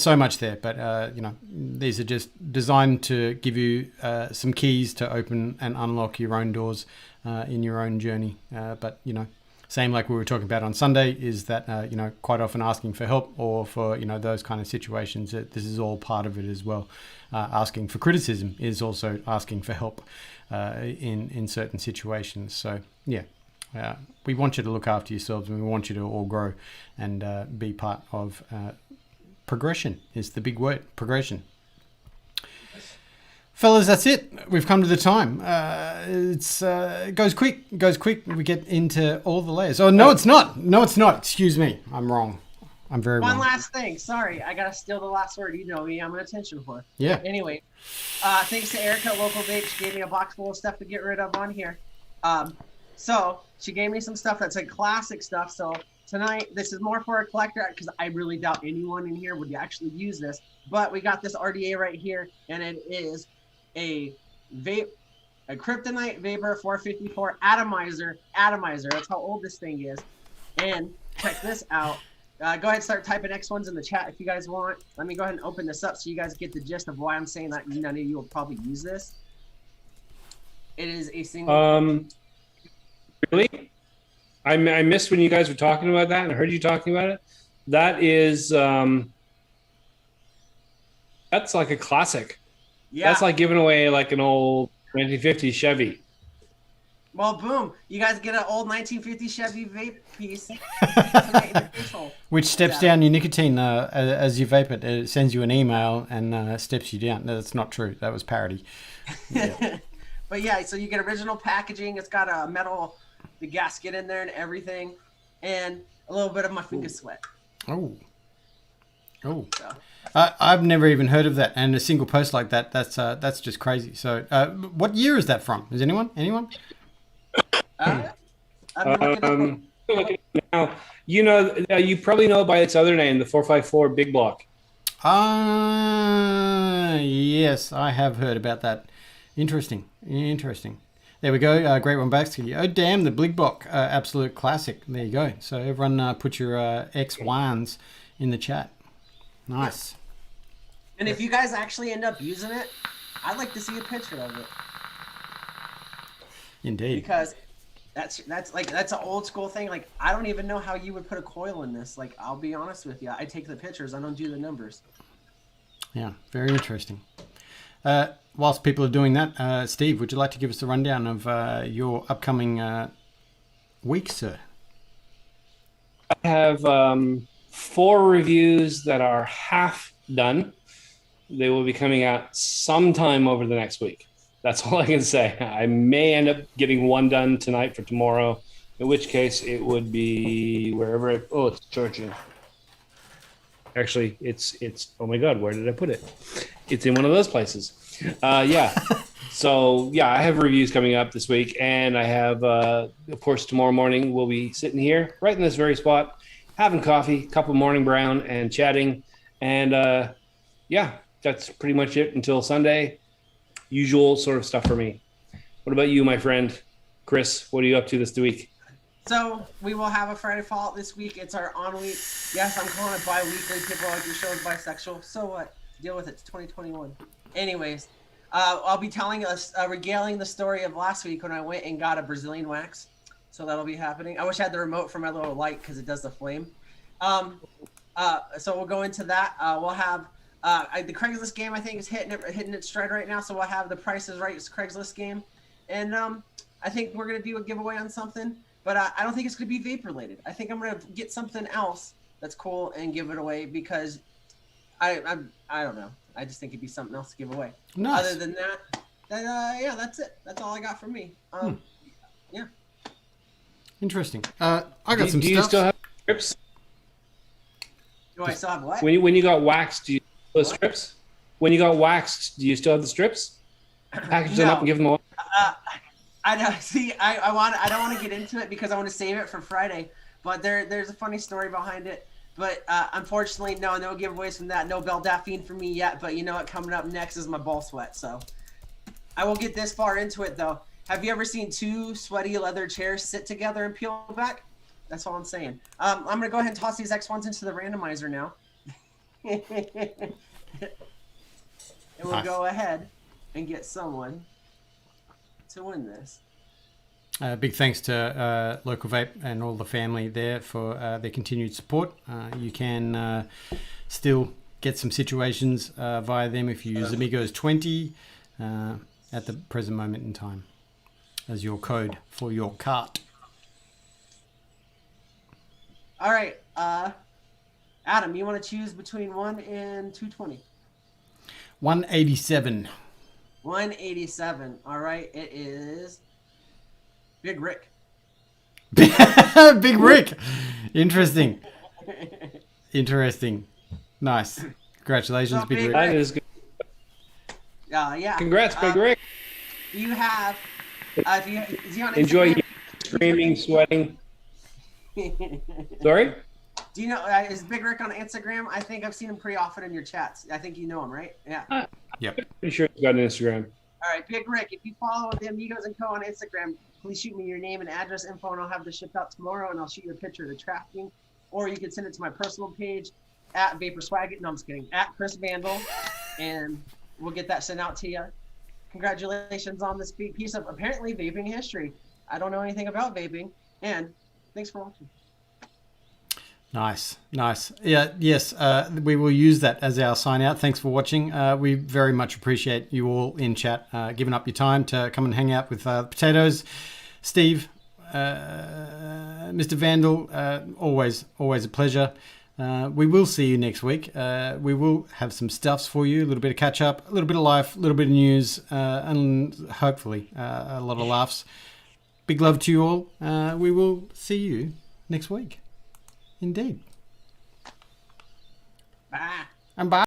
so much there. But, these are just designed to give you some keys to open and unlock your own doors in your own journey. But, same like we were talking about on Sunday is that, quite often asking for help or for, those kind of situations, this is all part of it as well. Asking for criticism is also asking for help in certain situations. So, yeah. We want you to look after yourselves and we want you to all grow and be part of progression is the big word, progression. Fellas, that's it. We've come to the time. It goes quick. We get into all the layers. Oh, no, it's not. Excuse me. I'm wrong. I'm very wrong. One last thing. Sorry, I got to steal the last word. You know me. I'm an attention whore. Yeah. Anyway, thanks to Erica, local vape. She gave me a box full of stuff to get rid of on here. So she gave me some stuff that's like classic stuff. So tonight, this is more for a collector because I really doubt anyone in here would actually use this. But we got this RDA right here, and it is a Kryptonite Vapor 454 atomizer. That's how old this thing is. And check this out. Go ahead and start typing X1s in the chat if you guys want. Let me go ahead and open this up so you guys get the gist of why I'm saying that none of you will probably use this. It is a single... Really? I missed when you guys were talking about that and I heard you talking about it. That is, that's like a classic. Yeah. That's like giving away like an old 1950s Chevy. Well, boom. You guys get an old 1950 Chevy vape piece. Which steps down your nicotine as you vape it. It sends you an email and steps you down. No, that's not true. That was parody. Yeah. But yeah, so you get original packaging. It's got a metal, the gasket in there and everything, and a little bit of my finger sweat. Oh. So. I've never even heard of that, and a single post like that, that's just crazy. So what year is that from? Is anyone? Now, you probably know by its other name, the 454 Big Block. Yes, I have heard about that. Interesting. There we go. Great one, Baxter. Oh, damn, the Bligbok. Absolute classic. There you go. So everyone put your X1s in the chat. Nice. And if you guys actually end up using it, I'd like to see a picture of it. Indeed. Because that's an old school thing. Like, I don't even know how you would put a coil in this. Like, I'll be honest with you. I take the pictures. I don't do the numbers. Yeah, very interesting. Whilst people are doing that, Steve, would you like to give us a rundown of your upcoming week, sir? I have 4 reviews that are half done. They will be coming out sometime over the next week. That's all I can say. I may end up getting one done tonight for tomorrow, in which case it would be wherever it... Oh, it's charging. Actually, it's oh my God, where did I put it? It's in one of those places. Yeah. So, yeah, I have reviews coming up this week, and I have, of course, tomorrow morning we'll be sitting here right in this very spot, having coffee, cup of morning brown, and chatting. And, yeah, that's pretty much it until Sunday. Usual sort of stuff for me. What about you, my friend? Chris, what are you up to this week? So we will have a Friday Fallout this week. It's our on week. Yes, I'm calling it bi-weekly. People are like, your show is bisexual. So what? Deal with it. It's 2021. Anyways, I'll be telling us, regaling the story of last week when I went and got a Brazilian wax. So that'll be happening. I wish I had the remote for my little light because it does the flame. So we'll go into that. We'll have the Craigslist game, I think, is hitting its stride right now. So we'll have the Price is Right Craigslist game. And I think we're going to do a giveaway on something. But I don't think it's going to be vape related. I think I'm going to get something else that's cool and give it away because I don't know. I just think it'd be something else to give away. Nice. Other than that, yeah, that's it. That's all I got from me. Yeah. Interesting. I got some stuff. Do you still have strips? Do I still have what? When you got waxed, do you still have strips? When you got waxed, do you still have the strips? Package them up and give them away? I know. See, I don't want to get into it because I want to save it for Friday. But there's a funny story behind it. But unfortunately, no giveaways from that. No Beldaphine for me yet. But you know what? Coming up next is my ball sweat. So I won't get this far into it though. Have you ever seen 2 sweaty leather chairs sit together and peel back? That's all I'm saying. I'm gonna go ahead and toss these X1s into the randomizer now. And we'll go ahead and get someone to win this. Big thanks to Local Vape and all the family there for their continued support. You can still get some situations via them if you use Amigos 20 at the present moment in time as your code for your cart. All right, Adam, you want to choose between 1 and 220? 187. 187. All right, it is Big Rick. Big Rick. Interesting. Nice. Congratulations, So, Big Rick. That is good. Yeah. Congrats, Big Rick. You have. Is he on Instagram? Enjoy screaming, sweating. Sorry? Do you know, is Big Rick on Instagram? I think I've seen him pretty often in your chats. I think you know him, right? Yeah. Yep. Pretty sure he's got an Instagram. All right, Big Rick, if you follow the Amigos Co on Instagram, please shoot me your name and address info, and I'll have this shipped out tomorrow, and I'll shoot you a picture of the tracking. Or you can send it to my personal page, at Vapor Swag. No, I'm just kidding. At Chris Vandal, and we'll get that sent out to you. Congratulations on this big piece of apparently vaping history. I don't know anything about vaping, and thanks for watching. Nice. Yeah, yes, we will use that as our sign out. Thanks for watching. We very much appreciate you all in chat giving up your time to come and hang out with Potatoes, Steve, Mr. Vandal. Always a pleasure. We will see you next week. We will have some stuffs for you, a little bit of catch up, a little bit of life, a little bit of news, and hopefully a lot of laughs. Big love to you all. We will see you next week. Indeed. Bye. And bye.